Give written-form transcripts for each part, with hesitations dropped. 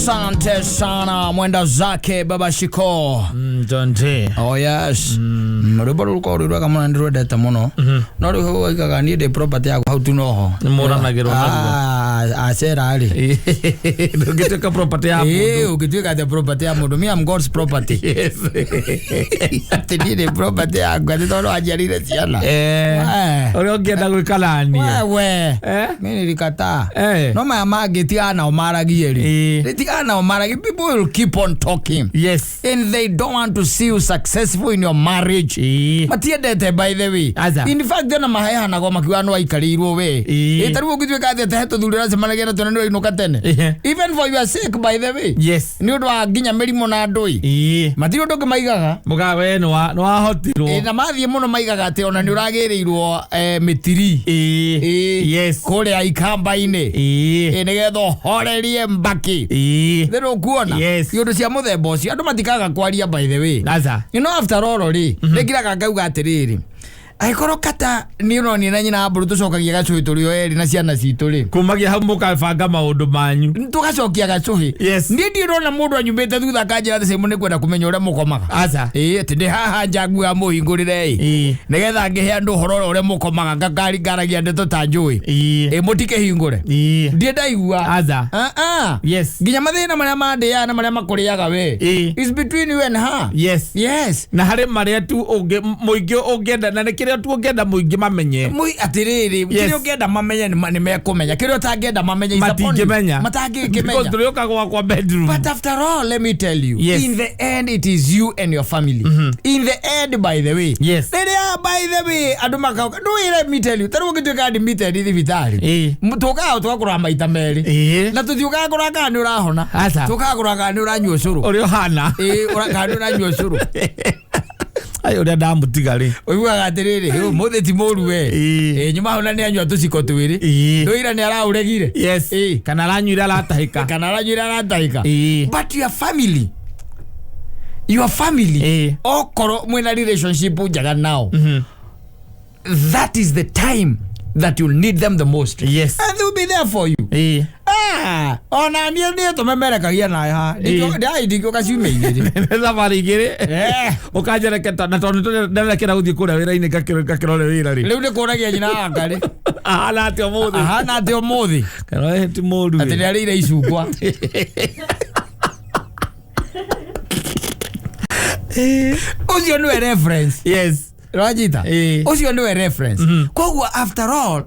Asante sana mwenda zake baba Shiko. Jonte. Oh yes. Rubo ruko ruko kama ndiro data mono. No ruko ikaga ni de property yako how to know. Mora na gero na. Asera ali. Ukitaka property yako. Ukitaka the property yako. Me am God's property. Yes. Atini the property yako. Ndoro ajarire siana. Ore ogenda gwikalani. Wewe. Mimi nilikata. No mama getiana omaragieri. Getiana omaragi, people will keep on talking. Yes. And they don't want to see you successful in your marriage. Matiedete by the way. In fact dena mahaya na goma kiwano aikariirwo we. Etaruo gitweka ate heto thurira semanagia na tonendo inuka tene. Even for your sake by the way. Yes. Ni undu wa ginya mirimo na ndui. Matiro ndoke maigaga. Mugawe no ahotirwo. Na mathie muno maigaga ate ona ni uragirirwo mitiri. Yes. Kore aikamba-ine. Nigetho horerie mbaki. Thero kuona. Yes. Yundu cia muthemba ucio andu matikaga kwaria by the way. You know after all ri ndegiraga ngauga atiriri. Aikoro kata ni uroni na nyina aburu tucokagia gacuhi turi o eri na ciana citu ri kumagia hau mukabanga maundu manyu tugacokia gacuhi. Yes. Ndi ndirona mundu anyumbite thutha kanjira these mune kwenda kumenya uria mukomaga aza ati ndi haha njangu ya muhingurire nigetha ngihe andu horo uria mukomaga ngakari ngaragia ndeto ta njui mutike hingure ndi ndaigua aza yes nginya mathina maria mandia na maria makuriaga we is between you and her. Yes. Yes. Na hare maria tu unge muingi ungenda na kiria tu ungenda muingi mamenye atiriri kiria ungenda mamenye ni mekumenya kiria utangenda mamenye matingimenya matangimenya because tulioka kwa bedroom. But after all, let me tell you, in the end it is you and your family. In the end, by the way. Yes. By the way, adumaka do let me tell you, taru gitweka admitted ithi vitari mutoka tukagura maita meri na tuthiuka gura kana urahona tukagura kana uranyua curu uri hana kana uranyua curu ayo nda ndamutigari uiguaga atiriri muthe ti muru we nyuma hona ni anyua tuciko twiri ndoira ni arauregire. Yes. Kana aranyuira aratahika but your family okoro mwena relationship njaga nao that is the time that you'll need them the most. Yes. And they'll be there for you. Ona ni tumemerekagia na ha ndiko kaciume igiri safari igiri ukajere keta na tondu ndekera guthie kuria wira-ini gakirore wira ri riu ndikuragia nyina akari ahana ati omuthi kana ti mundu ati ndarire icungwa ucio ni reference. Yes. Rajita ucio ni reference koguo after all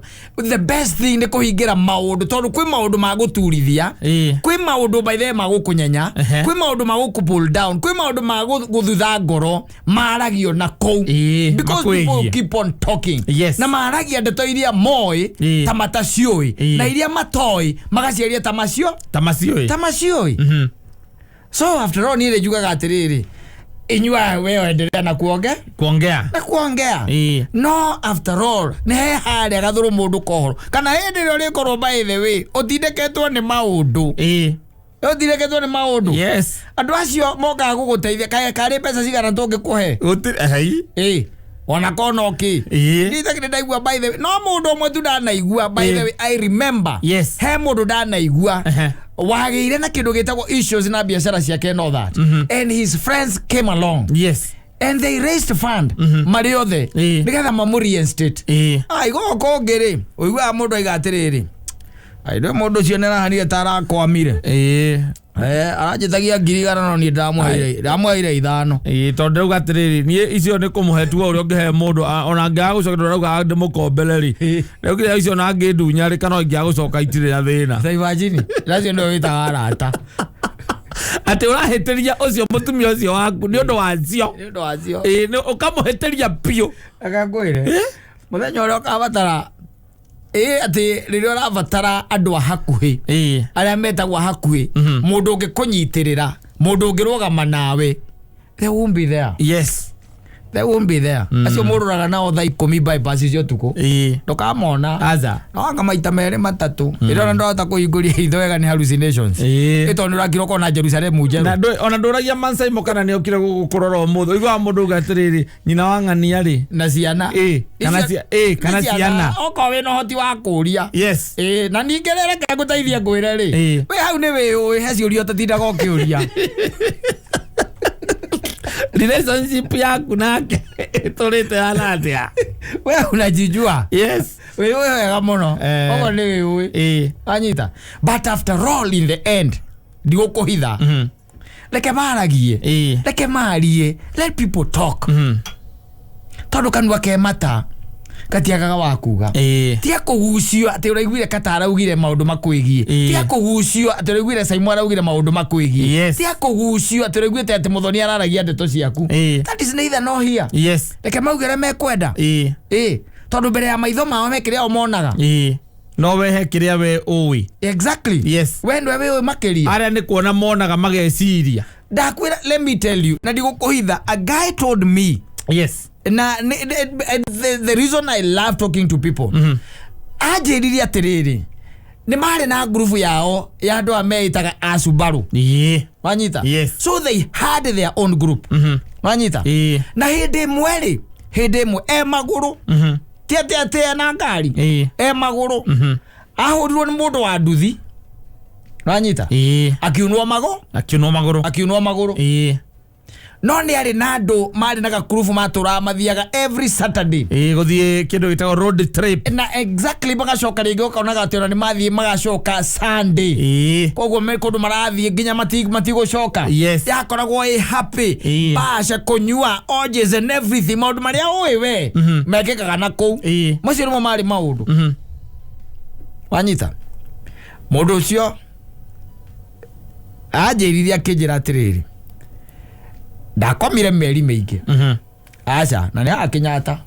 the best thing ni kuhingira maundu tondu kwi maundu ma guturithia kwi maundu by the magukunyenya kwi maundu magukupull down kwi maundu maguthutha ngoro maragio na kou because people keep on talking. Yes. Na maragia ndeto iria moi ta matacioi na iria matoi magaciaria tamacioi so after all ni ile juga gatiriri inyua wewe endelea na kuongea no after all ne hali gathuru mundu kohoro kana hindi ri korwo by the way utindeketwo ni maundu yes andu acio moka guguteithia kare pesa cigana tungikuhe ona konoki nitha ndaigua by the way no mundu omwe tu ndanaigua by the way I remember he mundu ndanaigua wagire na kindu gitagwo issues na biashara ciake no that and his friends came along. Yes. And they raised fund mari othe nigetha mamuri estate ai goko ngiri uigua mundu aigatiriri ai ndo mundu cio nera hanire tara kwamire arajitagia ngirigana no ni ndamweire 5 tondu ugatiriri ni icio ni kumuhetua uri ungihe mundu ona ngagucoka rauga ndimukombeleri raugira icio na ngindunya ri kana ngiagucoka itirira thina sai vajini lazio ndo witaga arata ati urahitiria ucio mutumia ucio waku ni undu wacio ni ukamuhitiria pio akakwire muthenya uria ukabatara ati ririo rabatara andu hakuhi aria metagwa hakuhi mundu ungikunyitirira mundu ungirugama nawe they won't be there. Yes. they won't be there. Acio mururaga nao thaa 10 bypass cio tuko ndokamona aza anga maita mere matatu irona ndota kuinguria hitho wega ni hallucinations ito ni rakiro kona Jerusalem njeru na ona ndoragia Mansaimo kana ni okire gukurora omutho igwa mundu gatiriri nyina wa ng'ani ari na ciana kana ciana oko we no hoti wa kuria yes na ningerere ke guteithia ngwire ri we hau ni we he ciurio tatindaga ukiuria relationship yaku nake torete alatia we unajijua yes we wega muno ogo ni we anyita but after all in the end ndigo kuhitha leke maragie leke marie let people talk tondu kanwa ke mata katiagaga wakuga tia kugucio ati uraiguire Kata araugire maundu makwigie tia kugucio ati uraiguire Saimo araugire maundu makwigie tia kugucio ati uraiguite ati Muthoni araragia ndeto ciaku that is neither nor here yes leke maugire mekwenda tondu mbere ya maitho mao mekire o monaga no wehe kiria we uwi exactly yes wendwe we makiria aria ni kuona monaga mageciria ndakwira let me tell you na ndigukuhitha a guy told me yes na the reason I love talking to people ajiriria atiriri ni mari na group yao ya andu ameitaga Asubaru wanyita so they had their own group wanyita na hindi mweri maguru tia na Ngari maguru ahurirwo ni mundu wa nduthi wanyita akiunwa maguru no ni ari nando mari na gakurufu matura mathiaga every Saturday guthie kindu gitago road trip na exactly bagacoka ringi ukaonaga ati ni mathie magacoka Sunday koguo me kundu marathie nginya matigocoka yakoragwo happy basha kunyua orgies and everything maundu maria we mekekaga na kou macio nimo mari maundu wanyita mundu ucio ajiriria kijira atiriri ndakomire meri meige acha na ni akinyata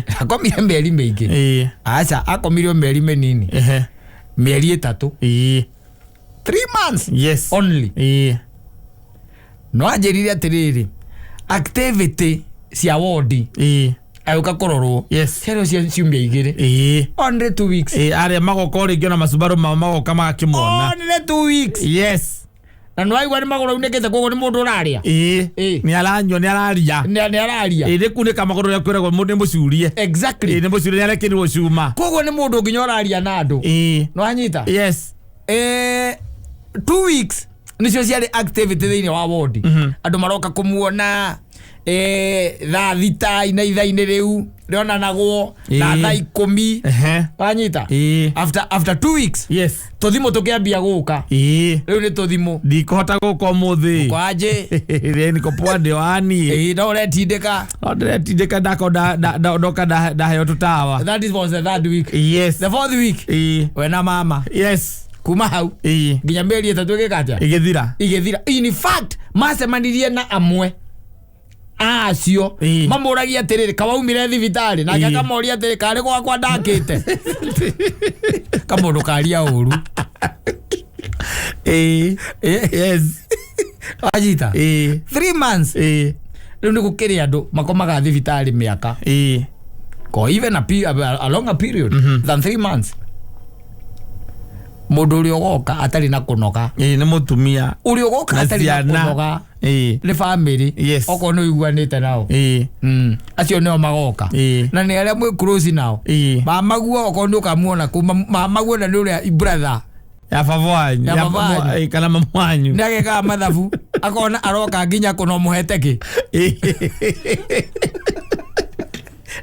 ndakomire meri meige acha akomire meri menini meri 3 3 months only no ajiriria atiriri activity cia wodi ayuka kororwo hero cia ciumia igiri only 2 weeks aria magoko ringio na Masubaru magoka magakimona only 2 weeks na nwaigwa ni magoro unekete kogo ni mundu uraria ni aranywa ni araria ni kuneka magoro ya kwiragwo mundu mucurie exactly ni mucurie ni arekinirwo cuma kogo ni mundu nginya uraria na andu no anyita 2 weeks nicio ciari activity thiini wa ward andu maroka kumuona thaa thita ina ithaini riu rionanagwo na thaa 10 wanyita after 2 weeks tuthimo tukiambia guka riu ni tuthimo ndikuhota guka muthi kwaje niko pwande wani no retindika ndoka ndaheyo tutawa that was the third week the fourth week wena mama kuma hau nginya meri 3 gikatia igithira in fact macemanirie na amwe acio mamuragia atiriri kawaumire thibitari na nginya kamoria atiri kari gwakwa ndakite kamundu karia uru ajita 3 months riu ni gukiri andu makomaga thibitari miaka ko even a longer period than 3 months mundu uri ogoka atari na kunoga ni mutumia uri ogoka atari na kunoga ni family oko no iguanite nao acio neo magoka na ni aria mwe close nao mamaguo oko ndu kamuona kuma mamaguo na uri brother ya favwanyu ya kana mamwanyu ni ageka mathabu akona aroka nginya kuno muheteki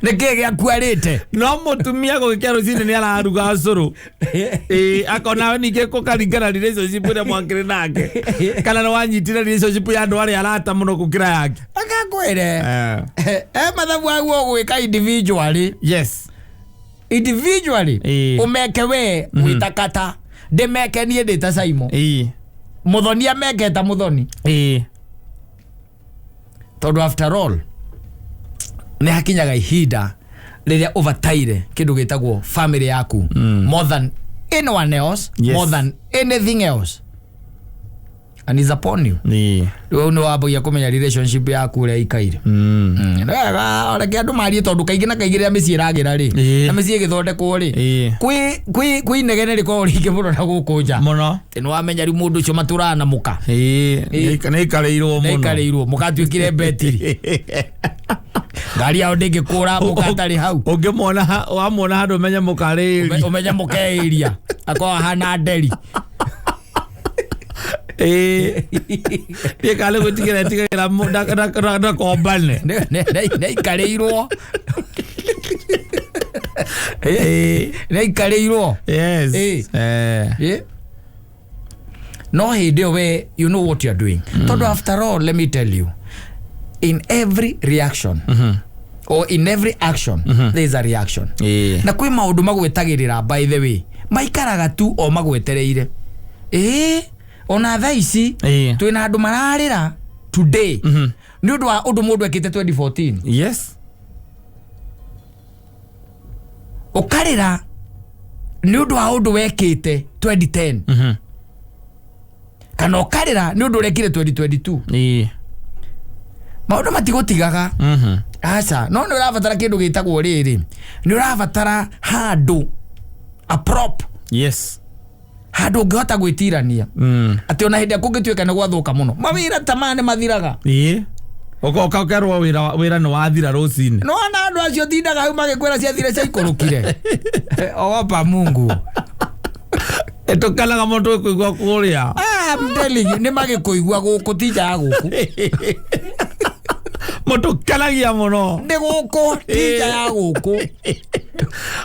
neke gya kwarite no mutumia gukikia rucini ni araruga curu akona ninge kukaringana relationship ria mwankire nake kana no wanyitire relationship ya andu aria arata muno gukira yake akakwire mathabu aguo gwika individually umeke we wita Kata ndemeke nie ndita Saimo Muthoni ameke ta Muthoni tondu after all ne hakinyaga ihinda riria overtire kindu gitagwo family yaku more than anyone else more than anything else and is upon you. Wewe no wabo ya kumenya relationship yaku ule ikaire. Ora kia andu mari tondu kaingi na kaingi ria miciiragira ri na micie githondekwo ri kwi negene riko ringi muno na gukunja muno tino wamenya ri mundu ucio maturana na muka ne ikareirwo muno ne ikareirwo mukatuikire betiri Ngari ao ndingikura mukatari hau ungimona wamona handu menya mukariri umenya mukeiria akwa hana nderi Pia kale gutigera tigera na kombane ne ikareirwo ne ikareirwo yes no hide we you know what you are doing todo after all let me tell you in every reaction or in every action there is a reaction na kwi maundu magwetagirira by the way maikaraga tu o magwetereire ona thaici twina andu mararira today ni undu wa undu mundu ekite 2014 yes ukarira ni undu wa undu wekite 2010 kana ukarira ni undu urekire 2022 maundu matigutigaga acha no ni urabatara kindu gitagwo riri ni urabatara handu a prop yes handu ungihota gwitirania ati ona hindi akungituika ni gwathuka muno mawira tamane mathiraga oka kerwo wira no wathira rucini no na andu acio tindaga hau magikwira cia thire cia ikurukire ogopa Mungu etukalaga mundu kuigwa kuria I'm telling you ni magikuigwa guku tija guku Moto kalagia muno ndi guku tija ya guku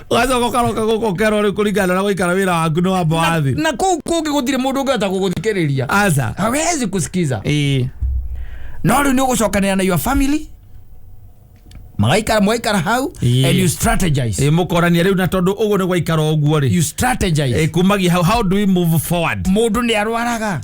wazo gokaroka guku kero ri kuringana na goikara wira waku no abathi na kuki gutire mundu ngata guguthikiriria aza hawezi kusikiza no ri ni ugucokania na your family mwaikara hau and you strategize mukorania riu na tondu ugu ni gwaikara oguo ri you strategize kumagi how do we move forward mundu ni arwaraga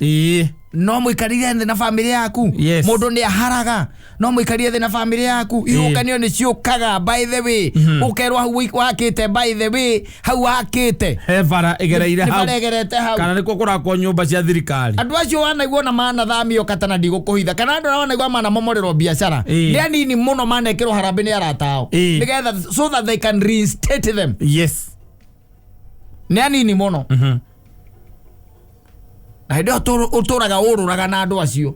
no muikarire thĩ na family yaku mundu ni aharaga no muikarire thĩ na family yaku ihukanio ni ciukaga by the way ukerwa hau wakite by the way hau wakite hevara igereire hau kana niko kurakwo nyumba cia thirikari andu acio wanaigua na mana thamio katana ndigukuhitha kana andu wanaigua mana momorerwo biashara ni anini muno manekirwo harambe ni aratao nigetha so that they can reinstate them yes ni anini muno na ndio uturaga ururaga na andu acio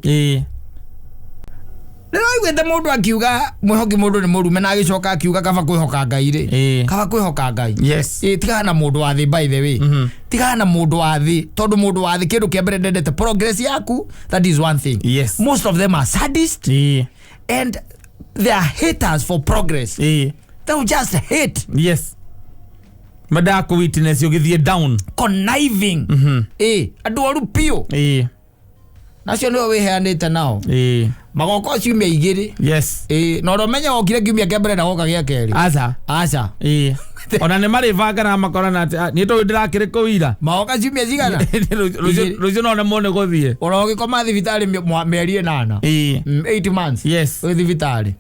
Nero igwete mundu akiuga mwihoki mundu ni murume na agicoka akiuga kaba kwihoka Ngai ri kaba kwihoka Ngai yes tiga na mundu wa thi by the way tiga na mundu wa thi tondu mundu wa thi kindu kia mbere ndendete progress yaku that is one thing yes most of them are sadists and they are haters for progress they will just hate yes madako witness yogithie down conniving andu oru pio nacio no weheanite nao magoko ciumia igiri yes no romenya okire kiumia kia mbere na goka gia keri acha ona ne mari vanga na makorana ni to ndirakire kuira magoka ciumia cigana rucio no ne mone guthie ora ugikoma thibitari meri 8 8 months yes thibitari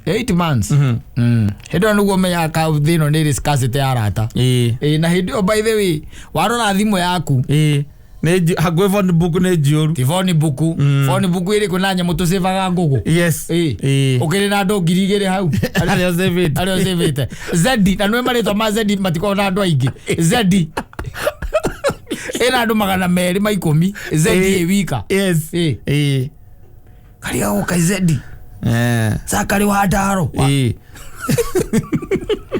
8 months hindo nugo menya ka thino ni discussite arata na hindo by the way warora thimu yaku ne hagwe phone book ne jioru ti phone book iri kunanya mutu sevaga ngugu yes ukiri na ndo ngirigire hau ario sevete zedi na nwe marito ma zedi matiko na ndo aingi zedi ina ndo magana meri ma 10 zedi ewika yes kali au ka zedi sakari wa daro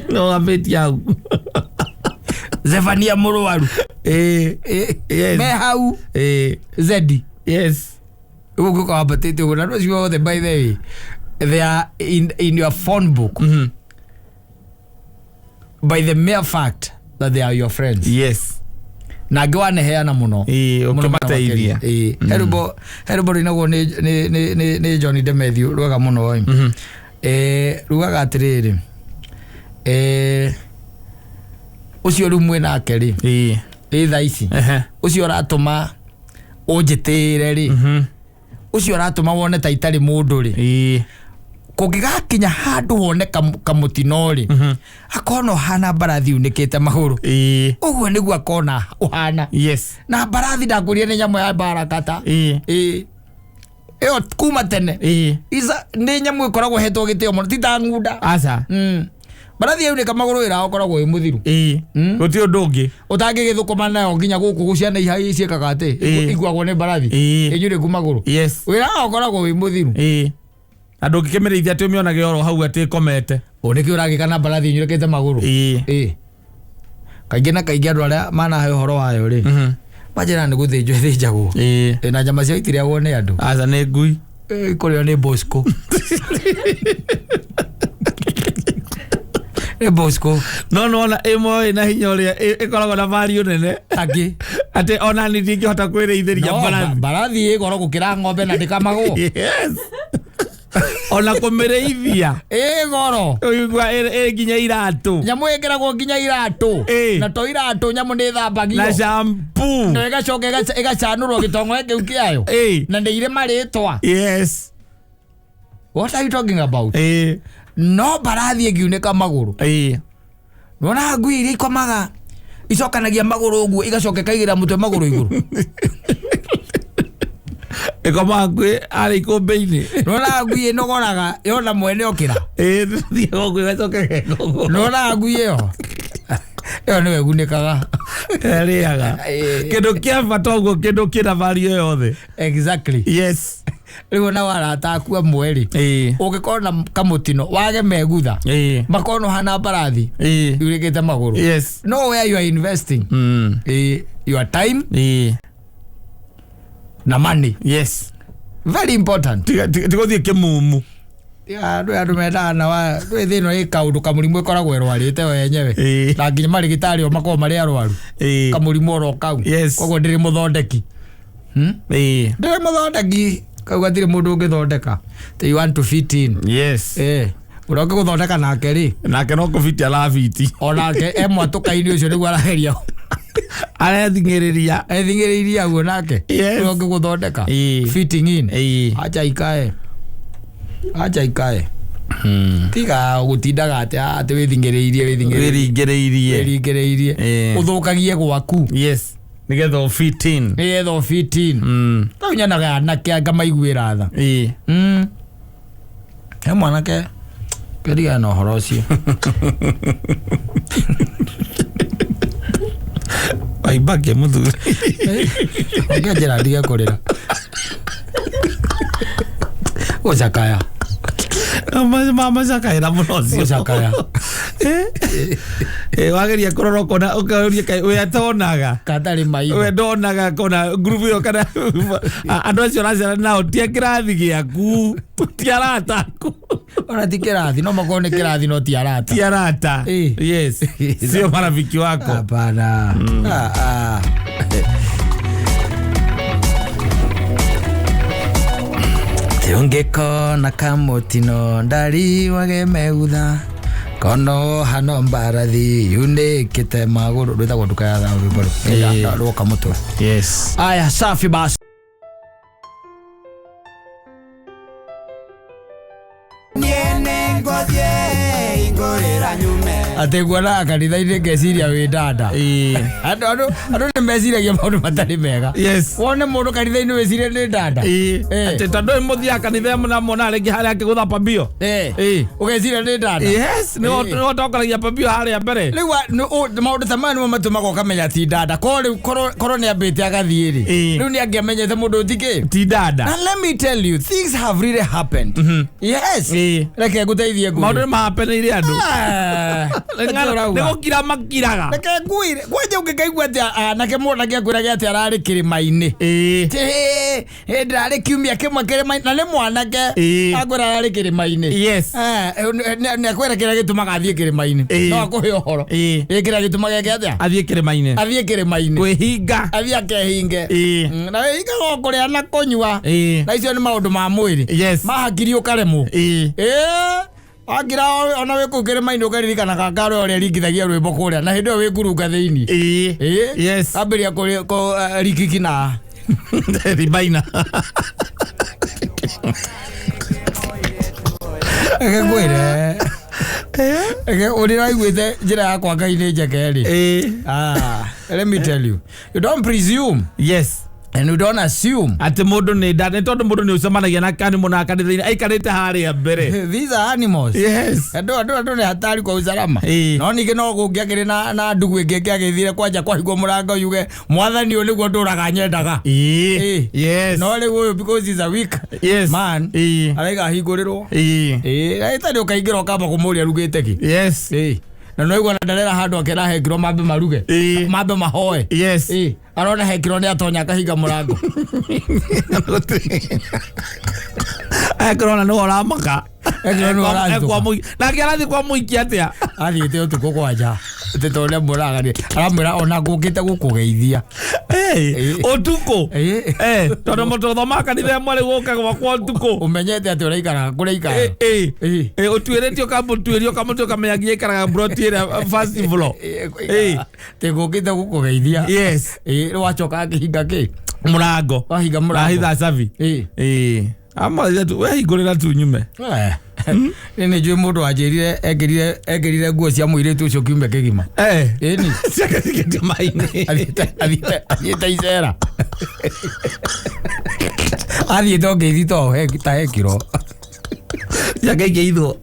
no abeti yau Zefania Morowaru yes me hau zedi yes ugo ko abatete una no sio the by the way they are in your phone book by the mere fact that they are your friends yes na gwane heana muno ukimataithia herubo rinago ni Johnny de Matthew ruga muno rugaga atiriri ucio rumwe nake ri thaici ucio ratuma unjitire ri ucio ratuma wone ta itari mundu ri Kungigakinya handu wone kamutinori akona hana barathi unikite maguru uguo niguo akona uhana yes na barathi ndakurie ni nyamu ya barakata kuma tene isa ni nyamu ikoragwo hetwo gitio muno tita nguda asa barathi yo ni kamaguru ira okoragwo imuthiru guti undu ungi utangi githukuma nayo nginya guku guciana ihai ciekaga ati igwagwo ni barathi inyure kumaguru yes wira okoragwo imuthiru andu ngikimereithia ati umionage oro hau ati komete uniki uragikana barathi inyurekete maguru kaingĩ na kaingĩ andũ arĩa manahe ũhoro wayo rĩ manjĩra nĩ gũthĩnjwo ĩthĩnjagwo na nyama cio itirĩagwo nĩ andũ aca nĩ ngui kũrĩo nĩ Bosco nĩ Bosco no nona ĩmwe na hinya ũrĩa ĩkoragwo na value nene angĩ atĩ ona nĩ ndingĩhota kwĩrĩithĩria barathi ĩgoro gũkĩra ng'ombe na ndĩkamagwo yes ona kumireithia goro uigwa nginya iratu nyamu ĩkĩragwo nginya iratu na to iratu nyamu nĩ thambagio na shampoo no ĩgacoka ĩgacanũrwo gĩtongo kĩu kĩayo na nĩ irĩ marĩtwa yes what are you talking about no barathi ĩngiunĩka magũrũ nona ngui iria ikomaga icokanagia magũrũ ũguo igacoka ĩkaigĩra mũtwe magũrũ igũrũ ekoma ngui ari ikombe-inĩ nona ngui ĩnogoraga yona mwene okĩra thiaga ngui gacoke nona ngui ĩyo nĩwe gunĩkaga rĩaga kĩndũ kĩa bata ũguo kĩndũ kĩna value yothe exactly yes rĩu na warata aku amwe rĩ ũngĩkorwo na kamũtino wage megutha makorwo hana barathi yurĩkĩte magũrũ yes no where you are investing your time na money yes very important tigothiĩ kĩmumu andũ mendaga na ndwĩ thĩno ĩ kaũndũ kamũrimũ ĩkoragwo ĩrwarĩte we yenyewe na nginya marĩgĩtarĩ o makorwo marĩ arwaru kamũrimũ oro kau koguo ndĩrĩ mũthondeki ndĩrĩ mũthondeki kau gatirĩ mũndũ ũngĩthondeka you want to fit in yes ũrĩa ũngĩgũthondeka nake rĩ nake no kũbiti arabiti onake mwatũka-inĩ ũcio nĩguo araheria arethingĩrĩria guo nake ũrĩa ũngĩgũthondeka fitting in acha ikae tiga gũtindaga atĩ wĩthingĩrĩirie ũthũkagie gwaku yes nigetha fit in tau nyanaga anake anga maiguĩra tha he mwanake kĩriga na ũhoro ũcio waibake mũthuri ngĩanjĩra ndige kũrĩra gũcakaya mamacakaĩra mũno ũcio gũcakaya wageria kũrora ũkona ũkaũria kaĩ we atonaga katarĩ maitho we ndonaga kona group ĩyo kana andũ acio ũracera nao ti kĩrathi gĩaku ti arata aku ona ti kĩrathi no makorwo nĩ kĩrathi no ti arata yes sio marafiki wako hapana ungĩkona kamũtino ndari wage megutha kono hano mbarathi yunĩkĩte magũrũ rwĩtagwo nduka ya thaũ rwoka mũtwe yes aya safi basi atĩ nguonaga kanitha-inĩ ngeciria wĩ ndanda andũ nĩ meciragia maũndũ matarĩ mega wone mũndũ kanitha-inĩ wĩcirie nĩ ndanda atĩ tondũ mũthiaga kanitha namona rĩngĩ harĩa akĩgũtha pambio ũgeciria nĩ ndanda nĩho tongaragia pambio harĩa mbere rĩu maũndũ ta maya nĩmo matũmaga ũkamenya ti ndanda korwo nĩ ambĩte agathiĩ rĩ rĩu nĩ angĩamenyete mũndũ ũtikĩ ti ndanda and let me tell you things have really happened yes reke ngũteithie ngui maũndũ nĩ mahapeneire andũ nĩ gũkira makiraga reke nguire kwanja ũngĩkaigua atĩ anake mwanake akwĩrage atĩ ararĩ kĩrĩma-inĩ ndĩrarĩ kiumia kĩmwe kĩrĩma-inĩ na nĩ mwanake akwĩra ararĩ kĩrĩma-inĩ nĩ akwĩra kĩrĩa gĩtũmaga athiĩ kĩrĩma-inĩ no akũhe ũhoro kĩrĩa gĩtũmaga gĩke atĩa athiĩ kĩrĩma-inĩ kwĩhinga athiĩ akehinge na wĩhingaga kũrĩa na kũnyua na icio nĩ maũndũ ma mwĩrĩ ma hakiri ũkaremwo wagira ona wĩ kũu kĩrĩma-inĩ ũkaririkanaga ngaro ũrĩa ringithagia rwĩmbo kũrĩa na hĩndĩ ĩyo wĩ ngurunga thĩinĩ ambĩria rikikina ribaina Ngwire. Uraiguite njira yakwa Ngai ni njekeri. Let me tell you. You don't presume. Yes. And you don't assume. Ati mundu ni dad. Todo mundu ni usamanagia na kani muna kanithini. Aikarite haria mbere. These are animals. Yes. Ando ni hatari kwa usalama. No nige no gungiagire na ndugu ingeke agithire kwanja kwahigwo murango yuge mwathani uli gwo nduraga nyendaga. Yes. No le wo because he's a weak man. Araiga higurirwo. Aita ndio kaingira kamba kumuria rugite ki. Yes. Na no igwa ndarera handu akera hekiro mambe maruge. Mambe mahoe. Yes. Arona hekiro ni atonya kahiga murango. Ekrona no oramaka. Ekwa mui. Na kiarathi kwa muiki atia. Athiite utuko kwaja. Tetole muraga ni. Aramwira ona ngukite gukugeithia. Otuko. Todo moto maka ni themwe guka kwa utuko. Umenyete ati uraikara kure ikara. Otuiretio kambo tuirio kamoto kamenyagie ikara brotire festival. Te ngukite gukugeithia. Yes. Wachoka kihinga ki. Murango. Wahinga murango. Rahitha savi. Ama tu we igorera tu nyume. Ni jwe mundu ajirire egirire nguo cia muiretu ucio kiume kigima. Ni ciaka cikete maini. Athieta icera. Athieta ongithito ta hekiro. Ciaka igeithwo.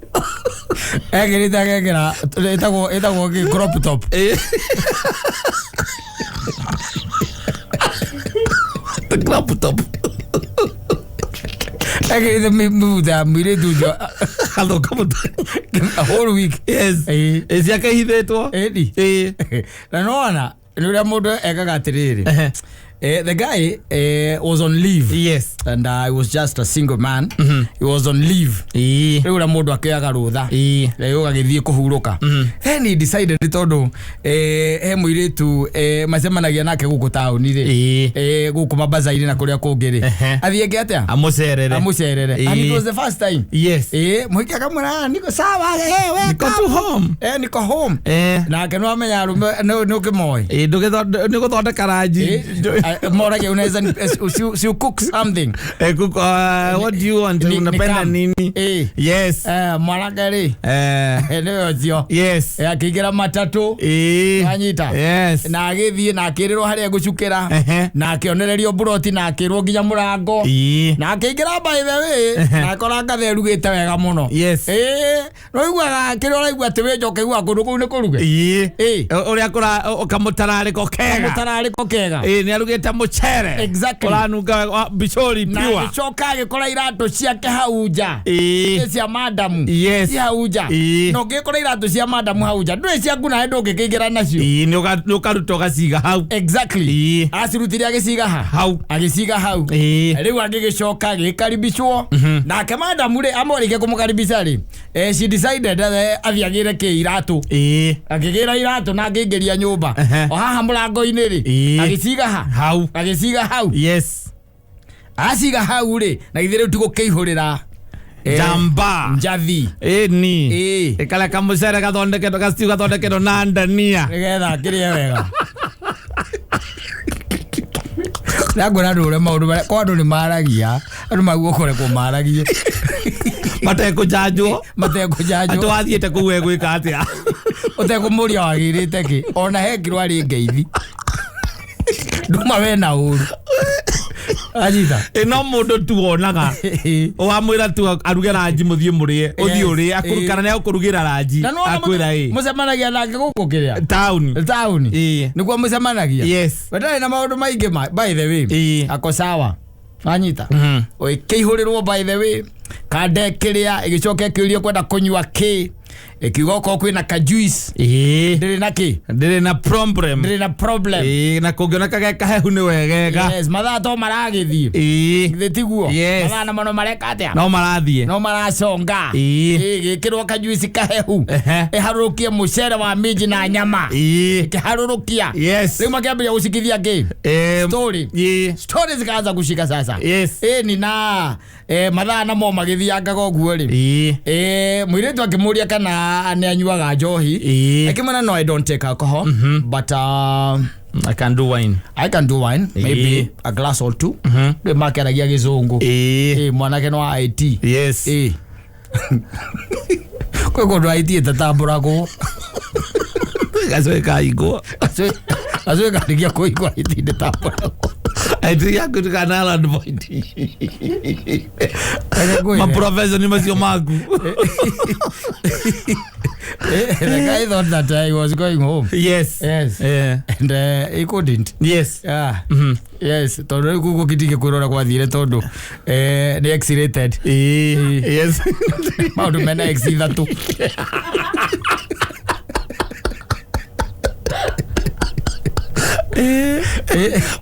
Egirite agekera etagwo ki crop top. The crop top. Egirite mimuda muiretu ucio. Hello, come on. A whole week. Yes. Ciaka ihithitwo. Na nona ni uria mundu ekaga atiriri. The guy was on leave. Yes. And I was just a single man. He was on leave. Ura mundu akiaga rutha. Leo agithie kuhuruka. Then he decided tondu muiretu macemanagia nake guku tauni ri. Guku mabazairi na kuria kungiri. Athienge atia? Amucerere. And it was the first time. Yes. Muiki akamwira niko sawa we go to home. Niko home. Na akeno amenya rume no kimoi. Niko thondeka ranji. Morage unaweza si cook something. Cook what do you want? Unapenda nini? Yes. Maragari. Leo zio. Yes. Akigira matatu. Anyita. Yes. Na agithie na akirirwo haria gucukira. Na akionererio broti na akirwo nginya murango. Na akigira by the way. Na akoranga therugite wega muno. Yes. No igwaga akirwo igwa tewe njoke igwa kundu kuu ni kuruge. Uria kura kamutarariko kega. Kamutarariko kega. Ni arugite mucere. Exactly. Uranuga bichori pure. Na gicoka gikora iratu ciake hauja. Cia madamu. Yes. Cia hauja. No gikora iratu cia madamu hauja. Ndwe cia nguna ndo gikigira nacio. Ni ukaruta gaciga hau. Exactly. Acirutire agiciga hau. Agiciga hau. Riu agigicoka gikaribicwo. Na ke madamu ri amorike kumukaribisha ri. She decided athiagire ke iratu. Agigira iratu na agingeria nyumba. O haha murango-ini ri. Agiciga hau. Agiciga hau. Yes. Asiga hau ri. Na ithire tugo keihurira. Jamba. Njathi. Ni. Ekala kamucere gathondekedo gastiu gathondekedo na ndania. Nigetha kirie wega. Nagora ndure maundu kwa andu ni maragia. Andu maguo kore ko maragie. Matekujajwo. Atwathiete kuu egwika atia. Utekumuria wagirite ki. Ona hekirwo ari ngeithi. Nduma we na uru. Ajita. No mundu tu onaga. Wamwira tu aruge ranji muthie murie. Uthie urie akurukana ne akurugira ranji. Akwira mucemanagia nake guku kiria. Town. Niguo mucemanagia. Yes. Badai na maundu maingi by the way. Ako sawa. Anyita. Oi keihurirwo by the way. Kande kiria igicoke kiurio kwenda kunywa ki. Ikiugo kwina ka juice. Ndiri na ki? Ndiri na problem. Na kungiona kageka hehu ni wegega. Yes, mathaa to maragithie. Githitiguo. Mathaa na mano mareka atia? No marathie. No maraconga. Gikirwo ka juice kahehu. Iharurukie mucere wa minji na nyama. Ikiharurukia. Yes. Riu makiambia gucikithia ki? Story. Story zikaanza gushika sasa. Yes. Ni na mathaa na mo magithianga goguo ri. Muiretu akimuria kana ne anyuaga njohi. Akimana no I don't take alcohol. But I can do wine. Maybe a glass or two. Makeragia gizungu. Mwanake no IT. Yes. Kwa ndo aitie tatambura ko. Gazoe kaigwa. Azoe kadigia ko igwa aitie tatambura. Aitie yako tukana and point. Ma professor ni masio magu. The guy thought that I was going home. Yes. And he couldn't. Yes. Yes. Tondu kuko kitike kurora kwa thire tondu ni X-rated. Yes. Maundu mena X-3.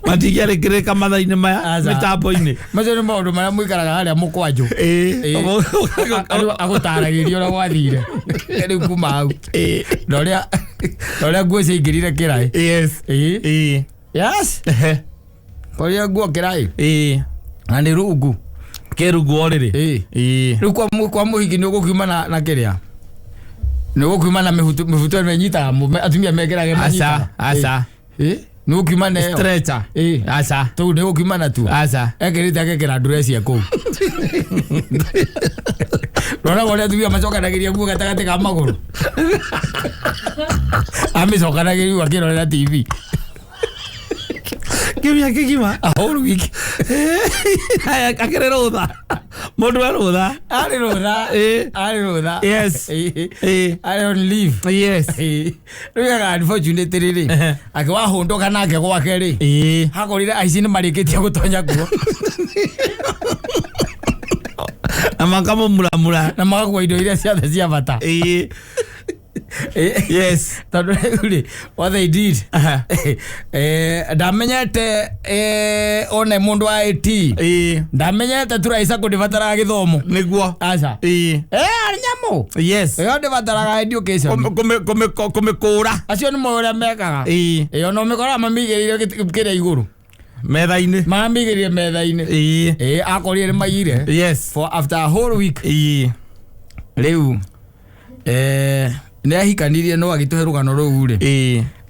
Matigiare kireka mathaini maya mitambo-ini macio ni maundu maria muikaraga haria mukwanju agutaragirio na gwathire riu kuma hau noria nguo ciaingirire kirai. Yes koria nguo kirai na ni rungu kirungu oriri riu kwa muhiki ni ugukiuma na kiria ni ugukiuma na mihutu menyitaga atumia mekirage menyitaga asa ni ukiuma na stretcher asa tu ni ukiuma na tu asa ekirite akekira dress ya kou rora wale tu macokanagiria nguo gatagati ka maguru amicokanagiria akirorera TV kimya kigima a whole week akere rutha mundu arutha ari rutha yes ari on leave yes riga unfortunately riri akiwa hundoka nake gwake ri hakorire aici ni marikitie gutonya guo amakamo muramura na magakua indo iria ciothe cia bata. Yes. What they did. Ndamenyete one mundu wa IT. Ndamenyete turaisa kudivatara githomo. Niguo. Aca. Ari nyamu. Yes. Ndivatara education. Kumikura. Acio ni moria mekaga. No mikora mamigirire kire iguru. Metha-ini. Mamigirire metha-ini. Akorire maire. Yes. For after a whole week. Riu ne ahikanirie no agituhe rugano ruu ri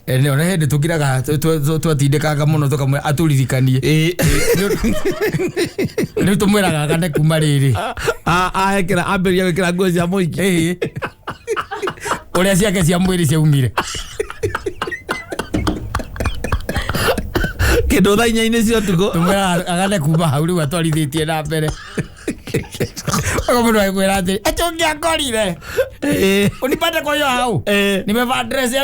ne ona hende tukiraga twatindikaga muno tukamwe aturirikanie ni tumwiraga kane kuma riri ekira amberia gwikira nguo cia muiki uria ciake cia mwiri ciaumire kindu thainyaini cio tuko tumwiraga agane kuma hau riu atwarithitie na mbere Mundu aikwira ati atongiakorire unipate kwa hiyo hau nimevaa dress ya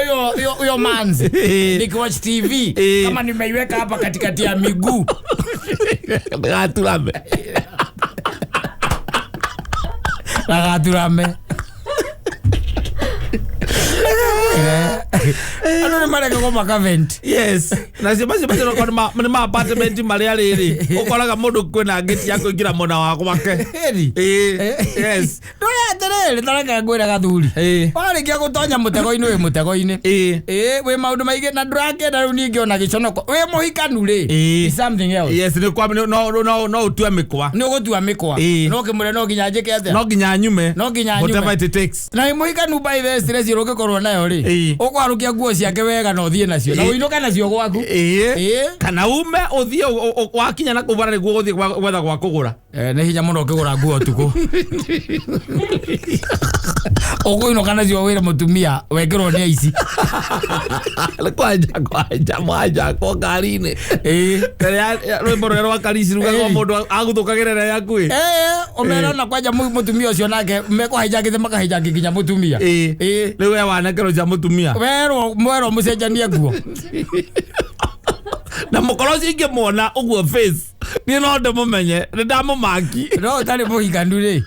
hiyo manzi nikiwatch TV kama nimeiweka hapa katikati ya miguu gaturame ano ni mareka kwa makavent. Yes. Na sibasi ni ma apartment maria riri ukoraga mundu kwina ngiti ya kuingira mona wako wake. Yes. Ndore atere taraka ngwira gathuri. Warikia gutonya mutego-ini we mutego-ini. We maundu maige na drake na runi ngiona giconoko. We muhikanu ri. Is something else. Yes, ni kwa no utue mikwa. Ni ugutua mikwa. No kimure no ginya njike atia. No ginya nyume. No ginya nyume. Whatever it takes. Na muhikanu by the stress iroke korwo nayo ri. Ukwarukia nguo ciake wega no thie nacio. Na uinoka nacio gwaku. Kana ume uthie wakinya na kubara niguo uthie gwetha gwa kugura. Ni hinya muno ukigura nguo tuku. Uguinoka nacio wira mutumia wekirwo ni aici. Kwanja kwa Ngari-ini. Rwimbo rwero wa Karisi rugaga mundu aguthukagirira yaku. Omera na kwanja mutumia ucio nake mekuhaijagithe makahijangi kinya mutumia. Riu we wanekero cia mutumia. Mwero mucenjanie nguo. Na mukoro cingi mona uguo face. Ni no ndamumenye, ndamumaki. No tari muhikanu ri.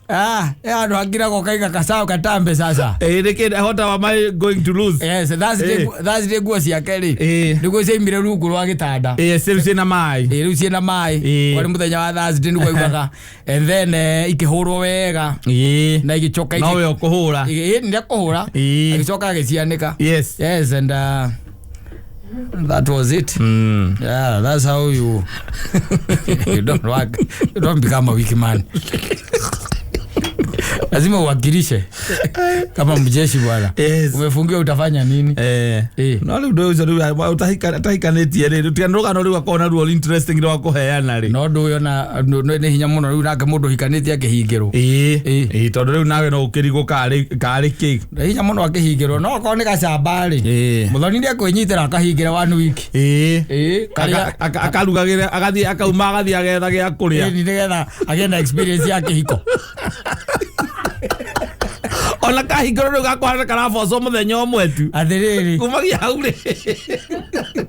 Andu angira gokaiga kasao katambe sasa. Reke hota wa my going to lose. Yes, that's the nguo ciake ri. Niguo ciaimire rungu rwa gitanda. Riu ciina mai. Riu ciina mai. Kwari muthenya wa Thursday niguo iugaga. And then ikihurwo wega. Na igicoka no we kuhura. Ndia kuhura. Igicoka agicianika. Yes. Yes, and that was it. Yeah, that's how you don't work. You don't become a weak man. Lazima uwakilishe kama mjeshi bwana. Umefungiwa utafanya nini? No ndo utahika neti ere utiandoka no riwa kona ruo interesting ndo wakoheana ri. No ndo yona ne hinya muno riu nake mundu hikaneti akihingirwo. Tondu riu nawe no ukirigo kari ki. Hinya muno akihingirwo no ko ni gacamba ri. Muthoni ndi akwinyitira akahingira 1 week. Akarugagira agathi akauma agathi agetha gya kuria. Ni nigetha agenda experience yake hiko. Ona kahingiro gakwana karaboco muthenya omwe tu athiriri kumagia hau ri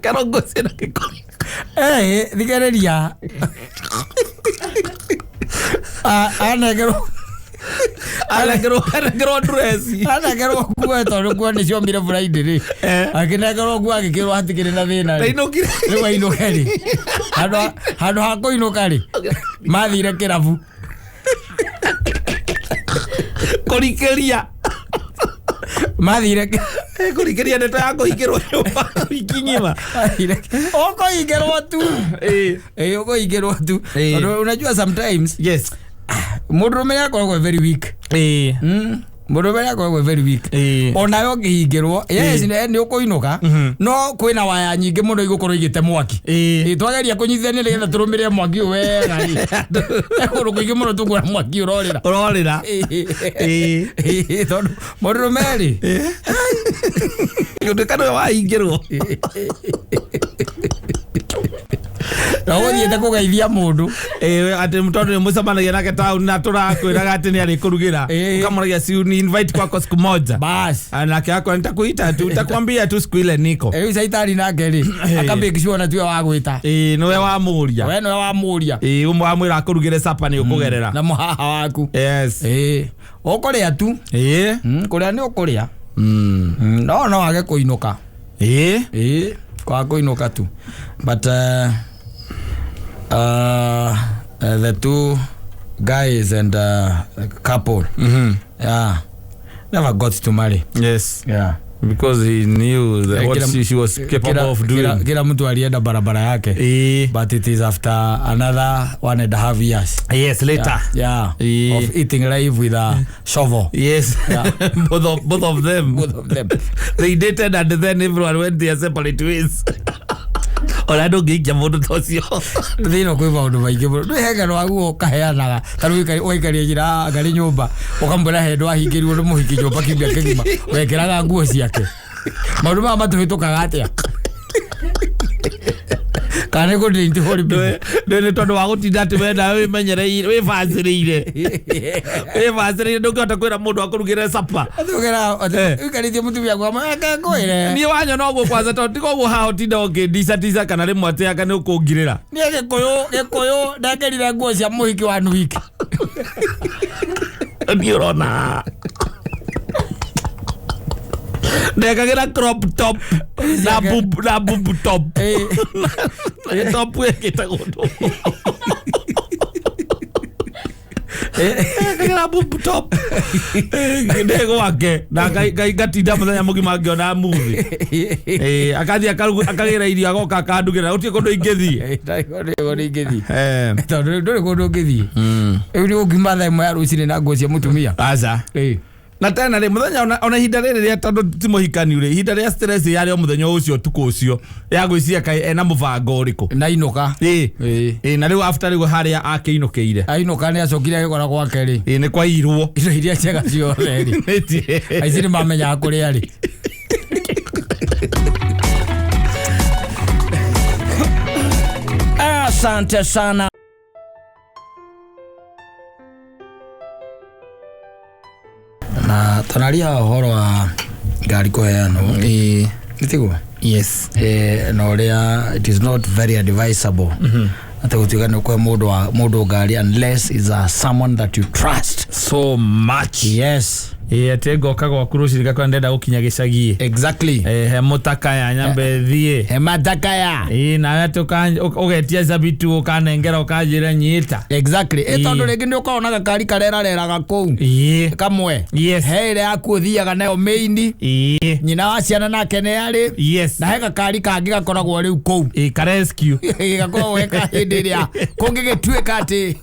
karongo cena kikori thigereria anegero dress anegero kuwe tondu kuwe ni ciomire Friday ri akinegero kuwe agikirwo hatikire na thina ri riu ainuke ri handu ha kuinuka ri mathire kirabu korikeria mathire korikeria ndeto ya kuhingirwo nyumba ikinyima ukohingirwo tu ukohingirwo tu unajua sometimes yes murume yako very weak murume yako very weak onayo ngihingirwo yes ni ukuinuka no kwina waya nyingi muno igukorwo igite mwaki twageria kunyithania nigetha turumire mwaki wega ri ekuru kuingi muno tugura mwaki urorira tondu murume ri ndikano wahingirwo Rawoni ndako gaithia mundu ati mtoto mucamanagia nake town na turakwiraga ati ni ari kurugira ukamuragia si ni invite kwako siku moja bas anake yako nitakuita tu nitakwambia tu siku ile niko saitari nake ri akambia kishona tu wa gwita nowe wa muria we nowe wa muria umwe wa mwira kurugire sapa ni ukugerera na muhaha waku yes ukuria tu kuria ni ukuria no wage kuinuka kwa kuinuka tu but the two guys and couple yeah never got to marry yes yeah because he knew that what she was capable of doing kila mtu alienda barabara yake but it is after another 1.5 years yes later yeah of eating live with a shovel yes yeah. both of them they dated and then everyone went their separate ways ora ndo ngikia mundu tocio thino kwi maundu maingi muno ndu hega rwagu kaheanaga taru wikari njira ngari nyumba ukambura hendu ahingirwo ndo muhiki nyumba kibia kigima wekeraga nguo ciake maundu ma matuhitukaga atia kane ko ndi hori bibe ndene tondu wa gutinda ati wenda wimenyereire wibacirire ndungihota kwira mundu akurugire sapa athugera ukaritie mutumia kwa mwaka ngoire ni wanya no gwo kwanza tondu tiko gwo hao tinda ongindisa kana rimwe ati aka ni ukungirira ni gikuyu ndagerire nguo cia muhiki wa wiki ni urona ndekagira crop top na bub top top wekita gondo kagira bub top ndego wake na gatinda muthenya mugima ngiona movie akathi akagira irio agoka akandugira utie kondo ingithie tondu nduri kondo ngithie uri ugima tha imwe ya rucini na nguo cia mutumia aza na tena ri muthenya ona hinda riri ria tondu timohikani uri hinda ria stress yari o muthenya ucio tuko ucio ya gwiciria kai ena mubango uriku na inuka na riu after riu haria akiinukiire ainuka ni acokire agikora gwake ri ni kwa irwo indo iria ciega ciothe ri aici ni mamenya kuria ri asante sana na tanaria horo wa ngari kuheanwo nitiguo yes no ria it is not very advisable ata gutiga ni kwa mundu ngari unless is a someone that you trust so much yes atengo kago kurushirika kwa ndenda gukinya gicagie exactly he mutaka ya nyambe thie he mataka ya na wetu ugetia zabitu ukanengera ukajira nyita exactly tondu ringi ni ukaona gakari karera gakou kamwe yes he ire akuthiaga nayo main nyina wa ciana nake ne ari yes na he gakari kangi gakoragwo riu kou ka rescue gakoragwo weka hindi ria kungigituika ati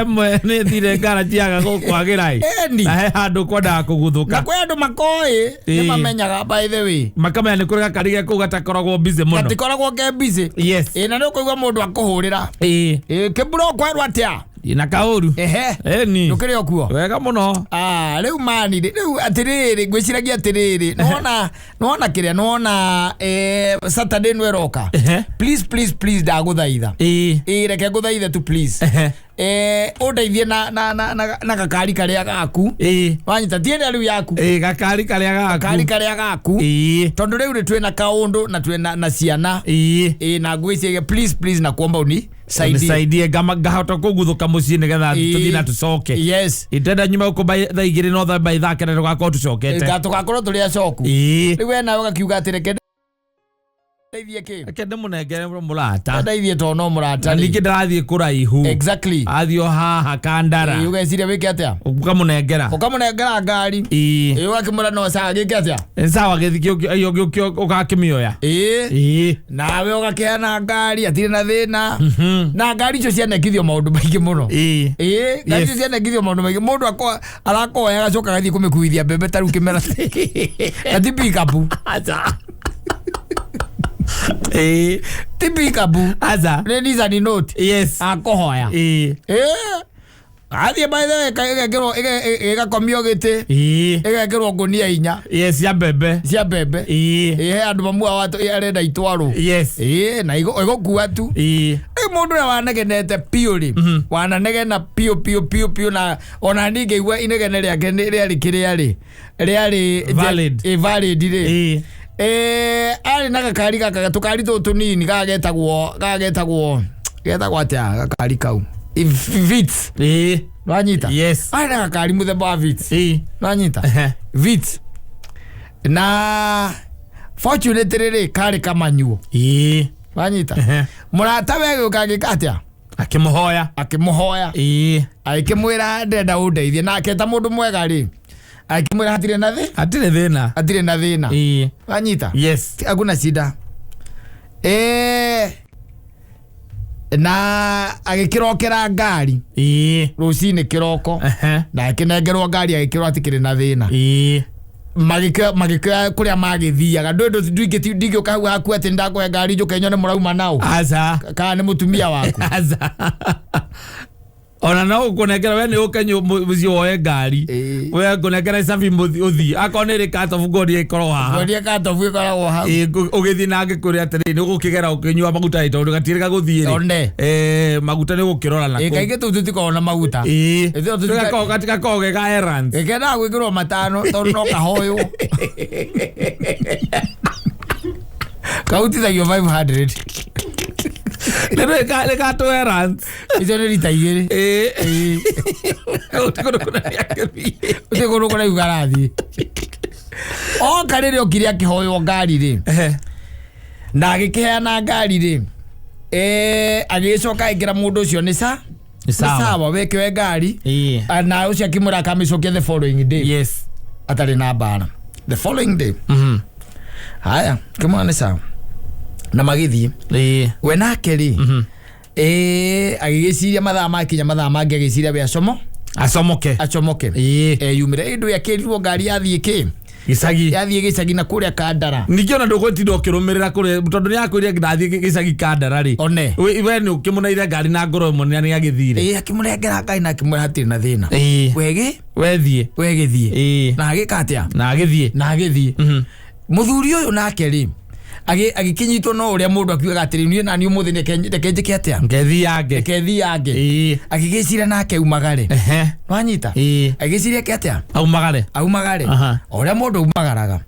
Emwe nä thire ngaraji yaga gå kwagä rai na he handå kwendaga kå guthå na kwä andå makoä nä mamenyaga by the way makamenya nä kå rä gakari ge kå gatakoragwo busy må no gatikoragwo ke busy na nä å kå igua må ndå akå hå rä ra kä mbura å kwerwo atä a na kauru ni nukiri okuo wega muno riu mani riu atiriri ngwiciragia atiriri nona kiria nona Saturday no eroka please ndaguthaitha reke nguthaithe tu please undeithie na gakari karia gaku wanyita tiene riu yaku gakari karia gaku tondu riu twina kaundu na twina na ciana na ngwiciria please na kuomba uni saidie ngahota kuguthuka mucii nigetha tuthii na tucoke itenda nyuma uko thaa igiri no thaa by thake na gakorwo tucokete tugakorwo turi acoku riu we nawe gakiuga ati reke ndeithie ki kende munengere murata ndeithie to no murata ningĩ ndarathie kuraihu exactly athio haha kandara ugeciria wike atia ukamunengera ngari ugakimura no sawa gike atia sawa githikio ugakimioya nawe ugakiana ngari atire na thina na ngari icio cianekithio maundu maingi muno ngari icio cianekithio maundu maingi mundu arakoya agacoka gathie kumikuithia mbembe taru kimera ati pick up tipikabu aza ladies and note akohoya athie by the way igakomio gite igekirwo ngunia inya cia mbembe he andu mamua watu arenda itwaro na igokua tu mundu na wanegenete piuri wananegena pio na ona ninge igwa inegene riake riari valid ri ari na gakari gaka tukari tutu nini gagetagwo atia gakari kau vits wanyita ari na gakari muthemba wa vits wanyita vits na fortunately kari kamanyuo wanyita murata wege ukagika atia akimuhoya akimwira ndenda undeithie nake ta mundu mwega ri akimwira hatire na thina wanyita hakuna shida na agikirokera ngari rucini kiroko na akinengerwo ngari agikirwo atikire na thina magika kuria magithiaga ndingi ukahu haku ati ndakwe ngari njuke nyone murauma nao kana ni mutumia waku ona no kunekera we ni ukenyo muzi woe ngari we kunekera safi uthi akone ri Kata Ucereire ikoro haha Kata Ucereire ikoro haha ugithi nange kuri atiri ni gukigera ukinywa maguta ito ndugatire guthire maguta ni gukirora nako kaige tu tutikona maguta itho tutikako katika koge ga errands ikenda gwikirwo matano tondu no kahoyo kautithagio 500 Nere gato errands izo ni ritaigiri utikoro kuna ugarathi o karere okiria kihoyo ngari ri na agikiheana ngari ri agicoka igira mundu ucio ni sawa weke ngari na ucio akimura kamicokia the following day atari na bana the following day haya kama ni sawa na magithie we nake ri agigiciria mathaa makinya mathaa mangi agiciria we acomoke yumire indu yakirirwo ngari yathie ki gicagi na kuria kandara nikiona ndugutindo ukirumirira kuri tondu ni yakwiria ndathie gicagi kandara ri one we ni ukimunaire ngari na ngoro munene ni agithire akimurengera ngai na akimura hatiri na thina wegithie na agikatia na agithie muthuri uyu nake ri agikinyitwo no uria mundu akiuga atiri ni na ni umuthi nekenjike atia ngethi yake agigicira nake umagare wanyita agigicira ke atia aumagare uria mundu umagaraga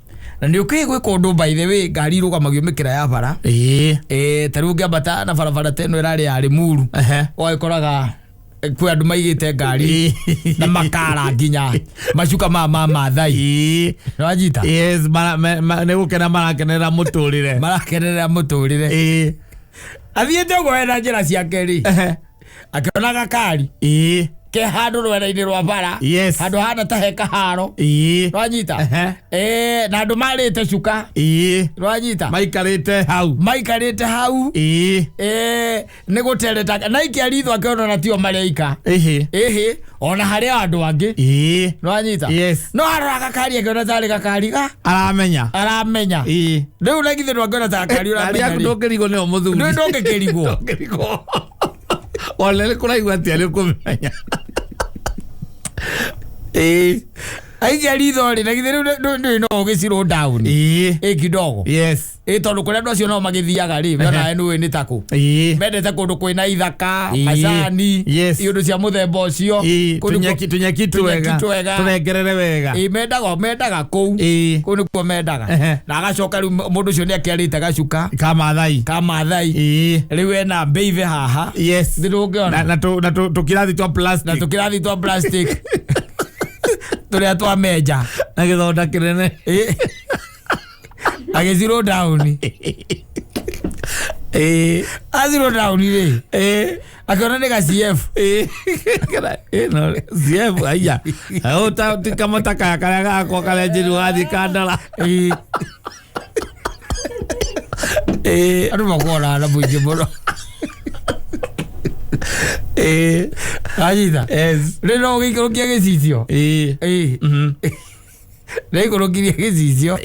na ni ukigwe kundu by the way ngari rugamagio mikira ya bara taru ngambata na barabara teno irari ya muru oikoraga kwe andu maigite ngari na makara nginya macuka ma thai wajita ne gukena marakenerera muturire athiete go ena njira ciake ri akiona gakari ke handu rwera-ini rwa bara handu hana ta heka haro rwanyita na andu marite cuka rwanyita maikarite hau ni gutereta na ikiaritho akiona na tio malaika ona haria andu angi rwanyita no araga kari akiona tari gakariga aramenya riu nagithirwo akiona ta kari uramenya ndokerigo ni omuthu ndokerigo olele kuraigua atia ni kumenya aikiaritho ri nagithirwo no giciro down kidogo tondu kuria andu acio no magithiaga ri wona enu ni taku mendete kundu kwina ithaka macani iundu cia muthemba ucio tunyeki twega turengerere wega mendaga kuu nikuo mendaga na agacoka riu mundu ucio ni akiarite gacuka kamathai riu ena mbeive haha ndungiona na tukirathi twa plastic turia twa menja na githonda kinene agiziro down aziro down ri akiona ni ga CF no CF aya ota kama taka kaya gako kale jiru athi kandala anu makora na buije boro ajita rero gikorokia gicicio Rekorokirie gicicio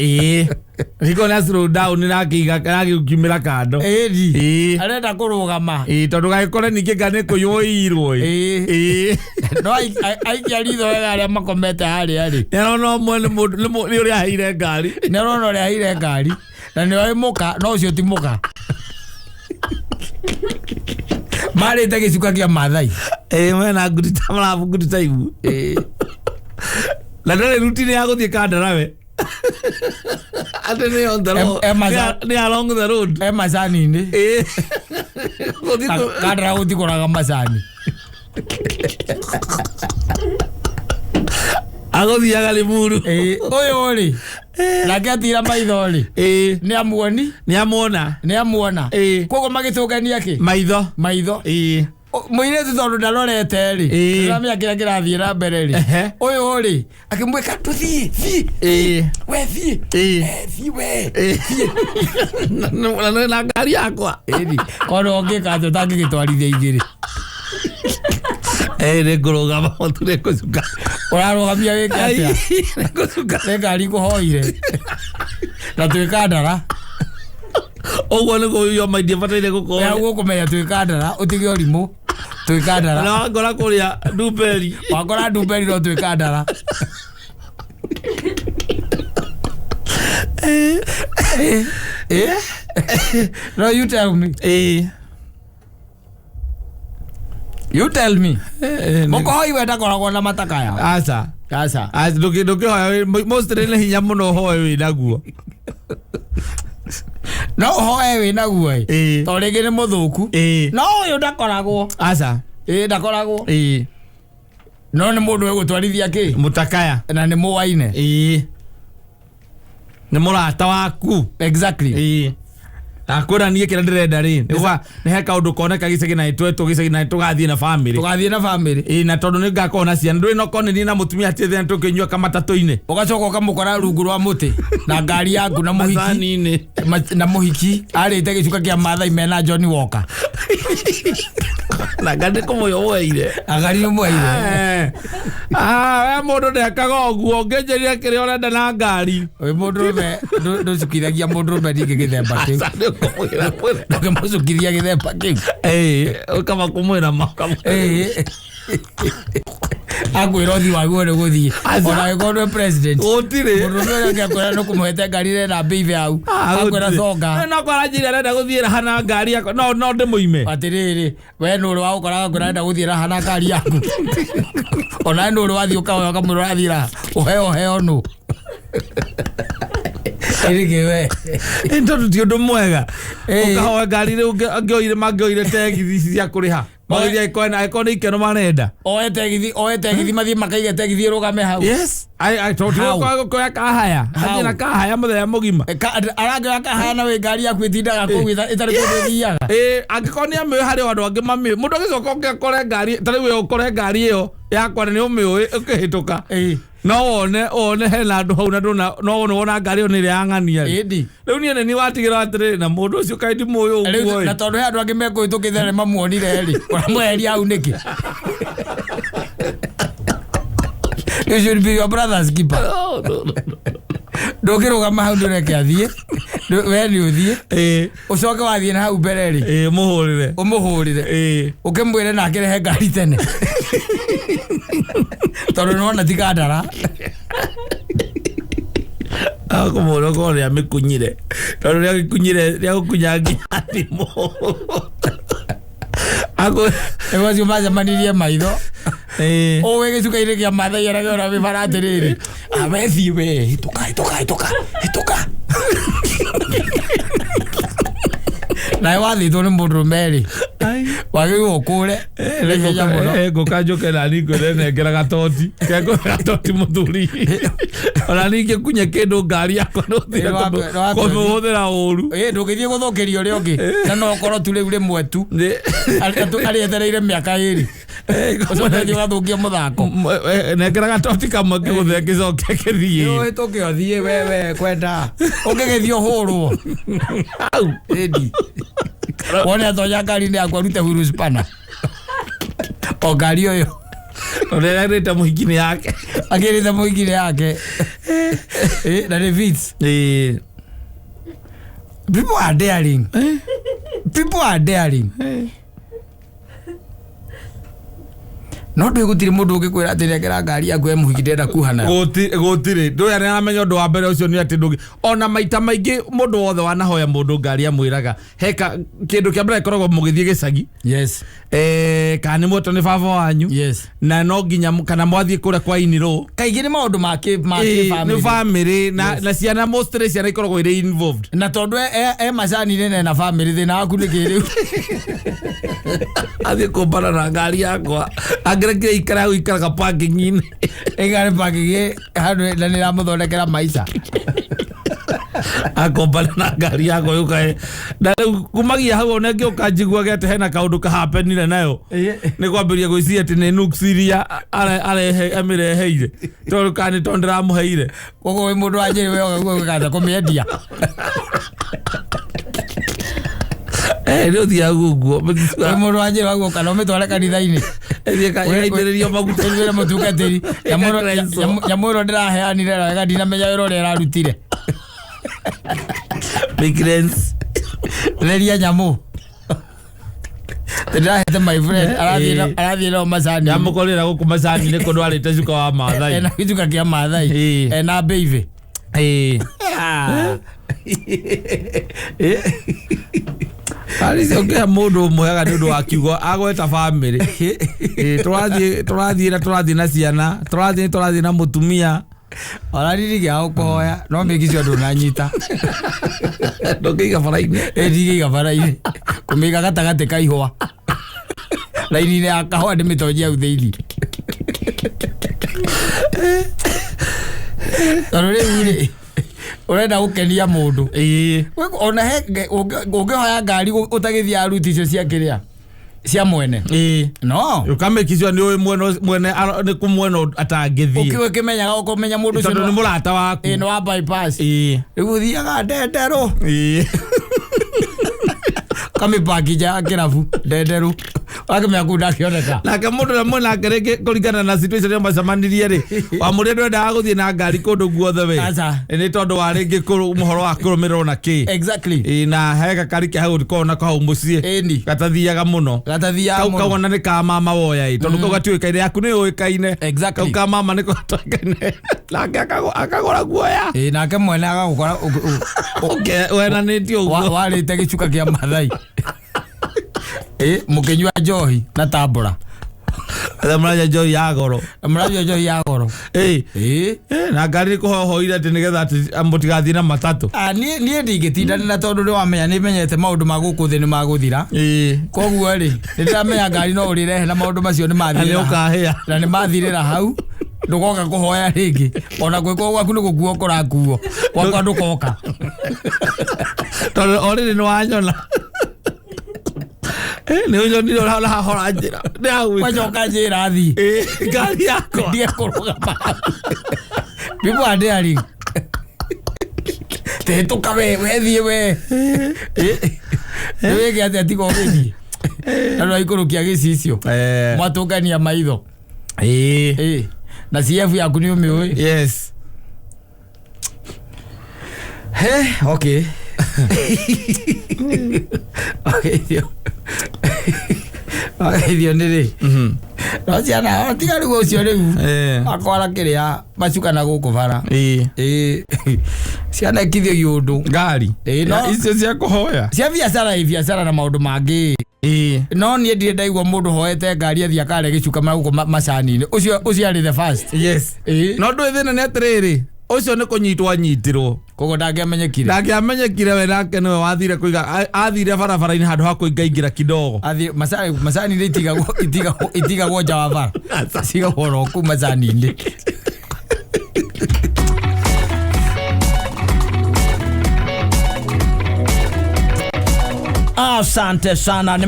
riko na slow down na kiga kimira kando arenda kurugama tondu gakore ninge ngane kuyoirwo no aikiaritho wega aria makomete haria ri no mwene ni uria haire ngari no uria haire ngari na ni oi muka no ucio ti muka marite gicuka kia mathai mwena ngurita marabu ngurita ibu la ndare rutine ya guthie kandarawe ate ni on the road ni along the road masani ni kandara uthi koraga masani agothiaga Limuru uyu ri nake atira maitho ri ni amuona koguo magicungania ki maitho muiretu tondu ndarorete ri ramia kira kirathie na mbere ri uyu ri akimwika tuthie we thie na ngari yakwa kono ngika to tangigitwarithia igiri ni ngurugama ture kucuka urarugamia wike atia kucuka ni ngari kuhoire na twikandara oguo ni guyo maithie bataire gukorwo ya gukumenya twikandara utige urimu twikandara na ngora kuria nduberi wakora nduberi no twikandara no you tell me moko hoi wenda koragwo na matakaya asa nduki hoya mostly ni hinya muno hoya wi naguo no hoya wi naguo to ringi ni muthuku no uyu ndakoragwo ndakoragwo no ni mundu egutwarithia ki mutakaya na ni muwaine ni murata waku exactly akora nie kira ndirenda ri ni heka undu koneka gicagi na itwetu gicagi na tugathie na family na tondu ni ngakona ciana ndui no kone ni na mutumia atithe na tukinyua kama tatu-ini ugacoka ukamukora rungu rwa muti na ngari yaku na muhiki na muhiki arite gicuka kia mathai mena Johnny Walker na ngande kumoyo weire agari ni mweire we mundu ndekaga uguo ngejeria kiria urenda na ngari we mundu me nducukithagia mundu me ningi githemba kiu ndukimucukithia githemba kiu ukama kumwira makamu akwira uthi waguo ni guthie ona gikondo president utire mundu no ngakora no kumuhete ngari na mbeive au akwira thonga no kwara njira arenda guthiira hana ngari yako no ndimuime atiriri we nuru wa ukoraga ngurenda guthiira hana ngari yaku ona nuru wathi ukawa kamwira wathira uheo no Erigewe tondu ti undu mwega ukahoya ngari riu angioire mangioire tegithi cia kuriha magithia ikona ikeno manenda oete githi mathie makaiga tegithi rugame hau. Yes, I told you ko ya kahaya hanyina kahaya muthenya mugima aranga kahaya na we ngari yaku itindaga ku itari kundu thiaga angikonia me hari andu angi mami mundu agicoka ngakore ngari tari we ukore ngari iyo yakwa ni umiui ukihituka no one hena andu hau no wona ngari yo ni ri ang'ania riu ni ni watigira atiri na mundu ucio kaidi muyu uguo na tondu he andu angi mekuitukithare mamuonire ri uramweri au niki. You should be your brother's keeper. No. Ndukirugama hau ndureke athie we ni uthie ucoke wathie na hau mbere ri umuhurire ukimwire nake rehe ngari tene tondu nona tikandara akomoro ko ria mikunyire tondu ria gikunyire ria gukunyangi atimo ako ewazi maza manirie maitho owe gicuka-ine kia mathai araga ora mibara atiriri amethi we hituka na wathitwo ni mundurume ri wagirwo kure ngukanjuke nani ngwenengera gatoti gatoti muthuri ona ningi kunye kindu ngari yakwa kumuhuthira uru ndungithie guthukiria uria ungi na no korwo tu riu rimwe tu ari etereire miaka iri ucokethi ugathukia muthako nengera gatoti kamwe ngiguthe ngicoke kithie hituke uthie we kwenda ungigithie uhurwo au edi wone atonya ngari ni yakwa rute huru spana o ngari oyo orerete muhikini yake agirite muhikini yake na the beats people are daring no ndwe gutiri mundu ugikwira ati rekera ngari yaku e muhiki ndenda kuhana gutiri ndu ya amenya undu wa mbere ucio ni ati ndugi ona maita maingi mundu wothe wanahoya mundu ngari amwiraga heka kindu kia mbere koragwo mugithie gicagi yes kana ni mweto ni baba wanyu yes na no nginya kana mwathie kuria kwa iniro kaigi ni maundu make family na ciana mostly ciana ikoragwo ire involved na tondu macani nene na family thina waku ni kiriu athie kumbana na ngari yakwa angireke ikaraga parking-ini ngari parking handu na niramuthondekera maica akombana na ngari yakwa yukae na kumagia hau ona ngiuka njiguage ati hena kaundu kahapenire nayo ni kwambiria gwiciria ati ni nuksiria amireheire tondu kani tondu ndiramuheire koguo wi mundu wanjiri we ugaga kumiendia ndio thia guguo mundu wanjiri waguo kana umitware kanitha-ini ithiririo maguta wira mutungatiri nyamwiro ndiraheanire wega ndinamenya wira uria ararutire migrants reria nyamu ndirahete my friend arathie no macani yamukorera guku macani ni kundu arite cuka wa mathai na gicuka kia mathai na mbeive Alice okay mundu mweaga ni undu wa kiugo agweta family turathie na ciana turathie na mutumia orariri ya ukoya no mbikicio ndu na nyita ndokiga faraini ndigiga faraini kumiga gatagate kaihwa laini ni akahwa ndimitojia utheili tarore urenda gukenia mundu ona he ungihoya ngari utagithia aruti icio cia kiria cia mwene no ukamekizwa ni mwene ni kumwene atangithie ukiwe kimenyaga ukomenya mundu ucio ni murata waku no wa bypass riu thiaga ndendero kami pakija kirafu ndendero akimya kunda kioneka nake mundu na mwana ngereke kuringana na situation ya macamanirie ri wa muri ndenda guthie na ngari kundu guothe we ni tondu wa ringi muhoro wa kurumirwo na ki exactly na heka karike hau kona ko hau mucie gatathiaga muno kau na ni ka mama woya tondu kau gatuikaine yaku ni uikaine exactly ka mama ni ko tuikaine nake akagora guoya nake mwene agagukora wena ni tio warite gicuka kia mathai mukinywa njohi na tambura Muraja joy ya goro. Muraja joy ya goro. Na ngari ko hoira ati nigetha ati amutigathi na matatu. Nie ndigĩtinda na tondu ni wamenya ni menyete maundu ma guku thi ni maguthira. Koguo ri ndiramenya ngari no urirehe na maundu macio ni mathira. Na ni mathirira hau. Ndugoka kuhoya ringi. Ona gwiko gwaku ni gukuo kurakuo. Gwakwa ndukoka. Tondu already ni wanyona. Ni unyo ni hora hora njira. Ni hau. Wajoka njira thi. Ngari yakwa. Ndie kuruga ma. People are daring. Te toka we thie we. Wewe gate atiko wethi. Ano ikurukia gicicio. Mwatungania maitho. Na CF yaku ni umiwe. Yes. Okay. Dio nire. No ciana tigari go cio riu. Akwara kiria macukana guku bara. Ciana ikithio yundu. Ngari. No icio cia kuhoya. Cia biacara na maundu mangi. No nie ndire ndaigua mundu hoete ngari athia kare gicuka maguko macani-ini. Ucio ari the first. Yes. No ndu thina ni atiriri. Ucio ni kunyitwa nyitirwo. Kogo ndangĩamenyekire we nake niwe wathire kuiga athire barabara-ini handu ha kuingaingira kidogo. Macani ni itigagwo nja wa bara. Cigagwo ro ku macani-ini. Asante sana.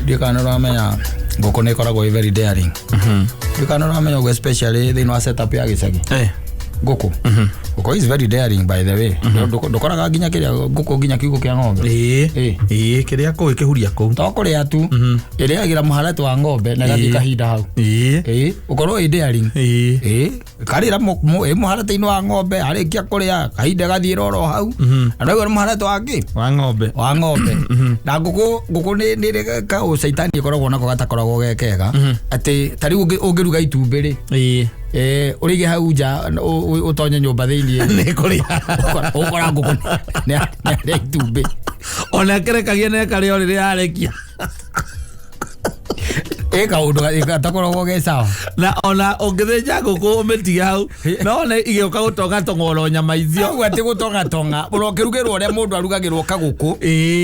Ndikana ramenya ngoko ne koragwo very daring. Ndikana ramenya go especially thini wa setup ya gicagi. Ngoko. Ngoko is very daring by the way. Ndokoraga nginya kiria ngoko nginya kiugo kia ng'ombe. Kiria ko ikihuria ko. To kuria tu. Iria gira muharatu wa ng'ombe na gathika hinda hau. Ukorwo i daring. Karira muharatu-ini wa ng'ombe arikia kuria kahinda gathie roro hau. Na ndio muharatu wake wa ng'ombe. Na ngoko ni ka ucaitani ikoragwo nako gatakoragwo gekega. Ati tari ungiruga itumbĩ ri. Urige hau nja utonye nyumba thiini ni kuria ukora ngoko ni itumbĩ. Ona kerekagia na kare ori ri arekia. Kaundu gatakoragwo ge sawa. Na ona ungithinja ngũkũ umetiga hau no ne igĩũka gũtonga tong'oro nyama icio. Ũguo atĩ gũtonga ũrokĩrugĩrwo ũrĩa mũndũ arugagĩrwo kagũkũ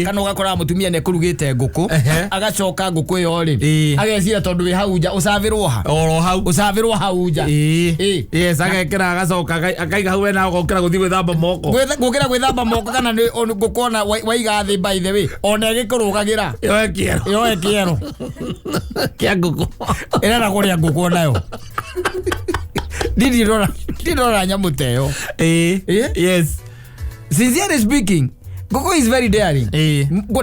kana ũgakora mutumia nĩ kũrugĩte ngũkũ agacoka ngũkũ ĩyo rĩ agecira tondũ wĩ hau nja ũcabĩrwo hau nja. Yes, agekĩra agacoka akaiga hau wena ũgokĩra gũthiĩ gwĩthamba moko. Gũkĩra gwĩthamba moko kana nĩ ngũkũ ona waiga thĩ by the way ona ĩgĩkũrũgagĩra yoe kĩero kia ngũkũ ĩrenda kũrĩa ngũkũ nayo. Ndirora nyamũ ta ĩyo. Yes. Sincerely speaking, ngũkũ is very daring.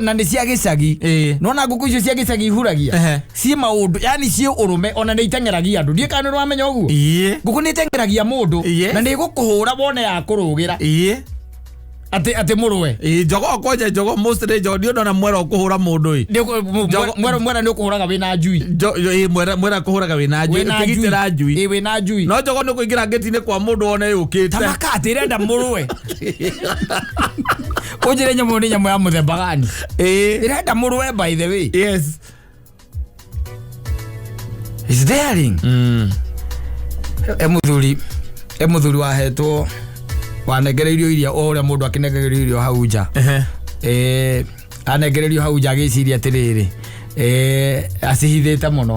Na nĩ cia gĩcagi. Nona ngũkũ icio cia gĩcagi ihuragia. Ciĩ maũndũ, yani ciĩ ũrũme ona nĩ iteng'eragia andũ. Ndiĩ kana nĩ wamenya ũguo. Ngũkũ nĩ iteng'eragia mũndũ na nĩ gũkũhũra wone ya kũrũgĩra. Ate murwe jogo koje jogo mostly jogo ndo na mwera okuhura mundu yi mwera ni okuhuraga wina njui mwera kuhuraga wina njui ukigitira njui wina njui no jogo ni kuingira geti-ini kwa mundu one yukite tamaka atirenda murwe ujire nyamu ni nyamu ya muthemba gani irenda murwe by the way. Yes, is daring. Emuthuri wahetwo wanegereirio iria oria mundu akinegereirio hau nja. Anegereirio hau nja agiciria atiriri acihithite muno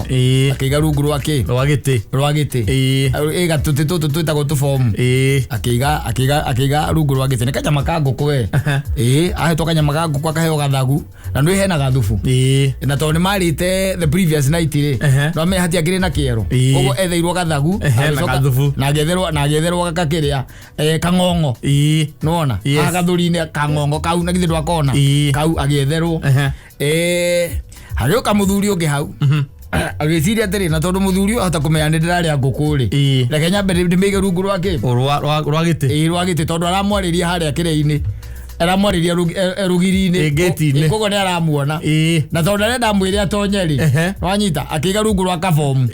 akiga rungu rwa giti gatuti tutu twitagwo tubomu akiga rungu rwa giti ni kanyama ka ngũkũ we ahetwo kanyama ka ngũkũ akaheo gathagu na nĩ hena gathubu na tondũ nĩ marĩte the previous night ri no ame hatia ngĩrĩ na kĩero koguo etheirwo gathagu na getherwo gakakiria kang'ong'o nona agathuri-inĩ kang'ong'o kau na githĩ ndwakona kau agĩetherwo Harioka muthuri ungi hau agiciria atiri na tondu muthuri ahota kumenya ndi ndirarĩa ngũkũ ri reke nyambe ndimige rungu rwake rwa giti rwa giti tondu aramwariria haria kire-ini aramwariria rugiri-ini gate-ini kogo ni aramuona na tondu arenda mwire atonye ri wanyita akiga rungu rwa kabomu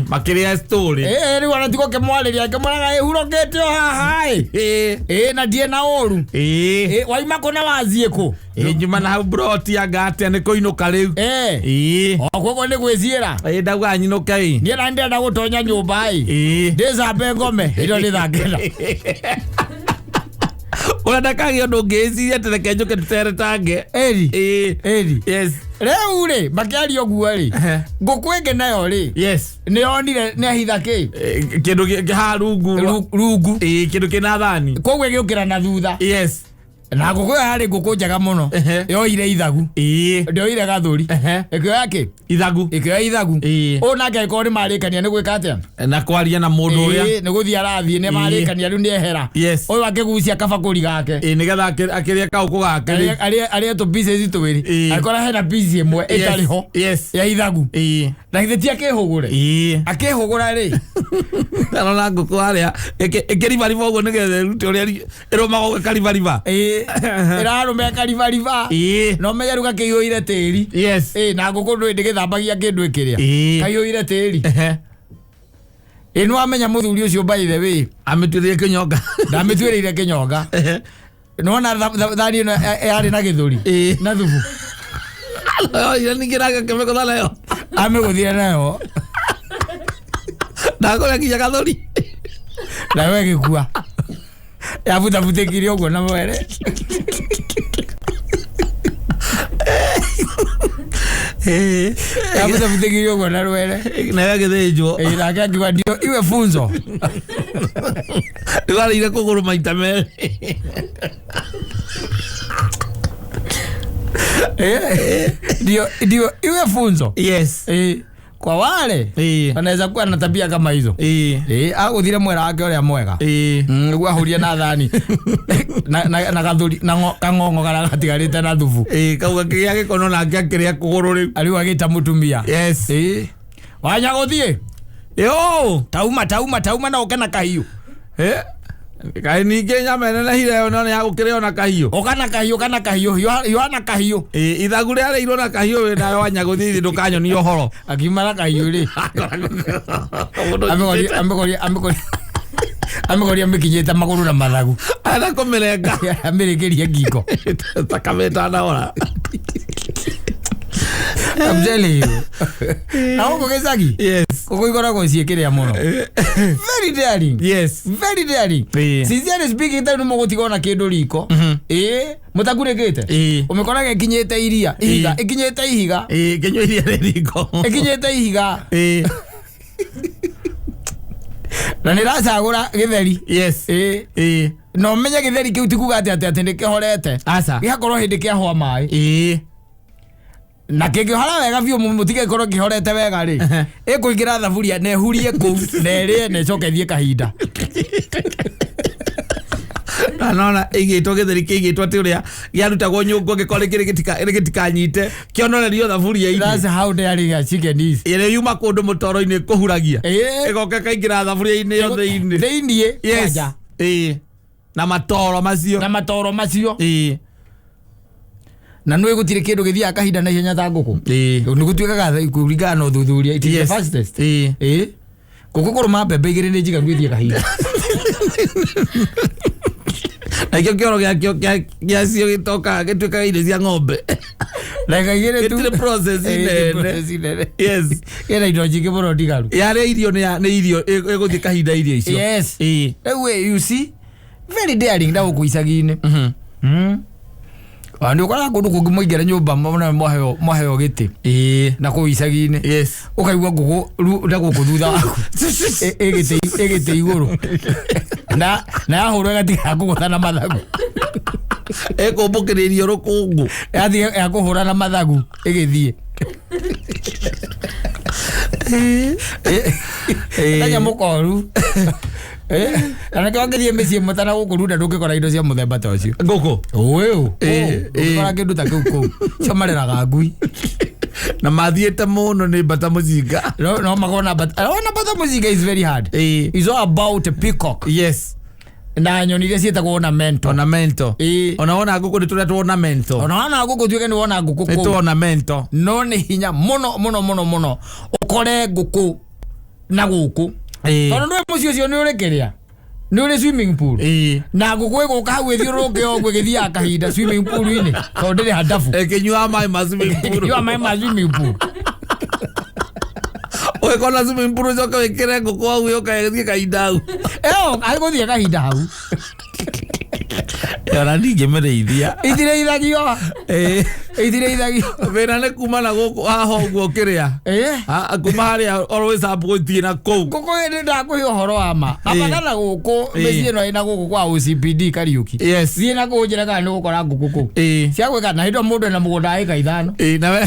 makiria story riu ona tiko kimwariria kimwaraga ihurokete o haha na ndie na oru waima kona wathie ku njuma na hau broti agate ni kuinuka riu kogo ni gwiciira ndauga nyinuke nie na ndenda gutonya nyumba ndicambe ngome ino ni thangena unadakagio ndungiciria tereke njuke tutere tange eri yes riu ri makiaria guo ri nguku ingi nayo ri yes ni onire ni hitha ki kindu ha rungu kindu kina thani koguo giukira na thutha yes na nguku hari nguku njega muno yoire ithagu yoire gathuri ikio yake ithagu ona ngeko ni marikania ni gwika atia na kwaria na mundu uria ni guthia arathie ni marikania riu ni ehera uyu akigucia kabakuri gake nigetha akiria kauku gake aria tu pieces tuwiri akora hena piece imwe itariho ya ithagu na hithi akihugure akihugura ri na nguku aria ikiribariba uguo nigetha rute uria iromago karibariba irarume karibariba no menya ruga kiyuire tiri na nguku ndwi ndigithambagia kindu ikiria kayuire tiri inu amenya muthuri ucio by the way amitwirie kinyonga ndamitwireire kinyonga nona thari ino yari na githuri na thubu ira ningiraga kemeko thalayo ameguthire nayo ndakora kinya gathuri na we gikua yabutabutikire uguo na mwere yabutabutikire uguo na rwere na yagithinjwo nake akiuga ndio iwe funzo igarire kuguru maita meri ndio iwe funzo yes kwa wale wanaweza kuwa na tabia kama hizo aguthire mwera wake uria mwega niguo ahuria na thani na gathuri na kangongo gara gatigarite na thubu kauga kiria gikono nake akiria kuguru riu ariu agita mutumia yes wanya guthie yo tauma na ukena kahiu kai ninge nyama nene hire yo none ya gukire ona kahiu okana kahiu yohana kahiu ithagu ria iro na kahiu na wanya guthie ndukanyo ni ohoro akimara kahiu ri amegoria mikinyete maguru na mathagu ana komerenga amerikeria ngiko takameta na ora I'm telling you. Now go gezagi. Yes. Koko igora go siekerea muno. Very daring. Yes. Very daring. Sincerely speaking tanu mo gotigona kindu riko. Mutakurekete. Umekora gekinyete iria. Ihiga. Ikinyete ihiga. Kenyo iria riko. Ikinyete ihiga. Na niracagura githeri. Yes. No menya githeri kiu tikuga ati ndikihorete. Asa. Giakorwo hindi kiahwa mai. Na kenge hala wega biu mutige korwo kihorete wega ri ikuingira thaburia na ehurie ku na rie na cokethie kahinda anona igitwo githeri kigitwo ati uria giarutagwo nyungu gikore kiri gitikanyite kionorerio thaburia ini that's how they are chicken is ire yuma kundu mutoro-ini kuhuragia igoke kaingira thaburia ini yo theinie yes na matoro macio na nwe gutire kindu githia kahinda na ihenya ta nguku ni gutuikaga kuringana na uthuthuria it is the fastest nguku kuruma mbembe igiri ni njiga gwithia kahinda na ikio kioro gia cio gitoka gituika ire cia ng'ombe like igiri tu process ine yes ira indo njingi muno ndigaru yare irio ni irio iguthie kahinda irio icio yes you see very daring da ukuisagine Andi ukora kundu kungi muigere nyumba mona moheo giti na kuisagine ukaigwa ngugu ndaguku thutha waku egite iguru na ahurwa gatika kugutha na mathagu ekumbukiririo rukungu yathi yakuhura na mathagu igithie tanya mukoru ana kwa ngirie meci mutana gukurunda ndungikora indo cia muthemba ta ucio nguku uyu ukora kindu ta kiu chamareraga ngui na mathiete muno ni bata muzinga no magona bata muzinga is very hard it's all about a peacock yes na nyoni iria cietagwo ornamental. Onaona nguku ni turetwo ornamental. Onaona nguku tuike ni wona nguku ni tu ornamental. No ni hinya muno ukore nguku na guku. Tondu ndwe mucio ucio ni urekeria ni uri swimming pool. Na nguku iguka hau ithiuruke ogwe githia kahinda swimming pool ini tondu ndiri handafu kinyua mai ma swimming pool. Kinyua mai ma swimming pool. Oe kona swimming pool joka wekere nguku au yoka githia kahinda hau. Aiguthia kahinda hau. Yara nige mereithia. Itireithagio. Itireithagio. Wena ne kuma na guku haho guo kiria. Kuma haria always abugotie na kou. Guku ni ndakuhe uhoro wa ma. Abagana guku meci no ina guku kwa OCPD Kariuki. Yes. Thie na kujira kana ni gukora nguku kou. Cia gwika na hindo mundu na mugunda eka 5. Na we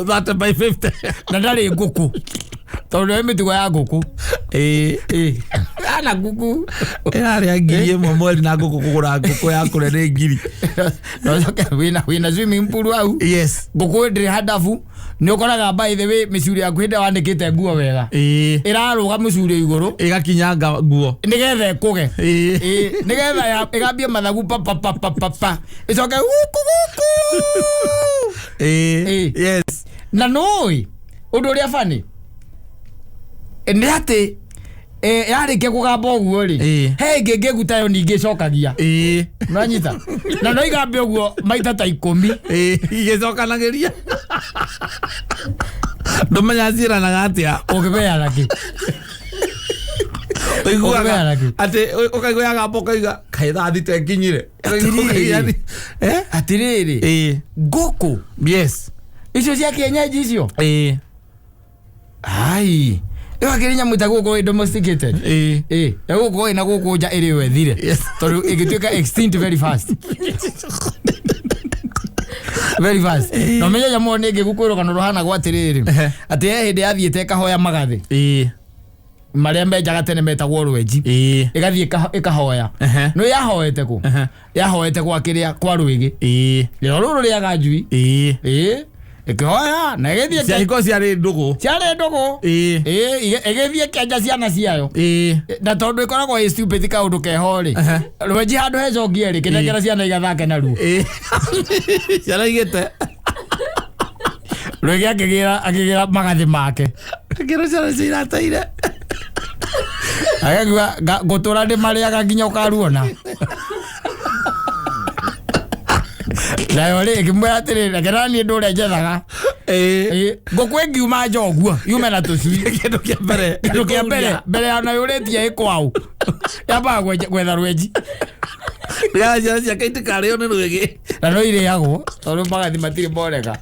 that by 50. Na ndari nguku. Tondu mitugo ya nguku. Ana nguku. Ira ngiri mweri na nguku kugura nguku ya kurere ngiri. No joke wina swimming pool au. Yes. Nguku ndiri handafu. Ni ukoraga by the way micuri yaku hinde wandikite nguo wega. Iraruga mucuri iguru. Igakinyanga nguo. Nigetha ikuge. Nigetha ya igambia mathagu pa. Icoke guku. Yes. Na noi. Undu uria fani. Ni ati yarike kugamba uguo ri he ngenge gutayo ninge cokagia nanyita na no igambe uguo maita ta 10 igicokanagiria ndumenya ciranaga atia ugibeana ki uiguaga ati ukaigua yagamba ukaiga kaitha thite nginyire atiriri nguku yes icio cia kienyeji icio ai Ewa kirinya mwita guku domesticated. Guku ina guku ja iri wethire. Tondu igituika extinct very fast. Very fast. No menya jamu ni ngigukwiro kana ruhana gwatiriri. Ati he hindi athiete kahoya magathi. Maria mbejaga tene metagwo rweji. Igathie ikahoya. No yahoete ku. Yahoete kwa kiria kwa rwigi. Rero ruru ria ganjui. Ikihoya na igithie ciahiko ciari ndugu igithie kenja ciana ciayo na tondu ikoragwo stupid kaundu keho ri rweji handu he cogie ri kinengera ciana igathake na ruo ciana igite rwegi akigira magathi make kiro ciana cirataire agagua gutura ndi mariaga nginya ukaruona Nayo ri kimwira atiriri kena ni ndu renjethaga nguku ingiuma njoguo yume na tucui kindu kia mbere ya nayo ritie ikwau yamba gwetha rweji ya ciake itikario ni rwigi na no iriagwo tondu magathi matiri morega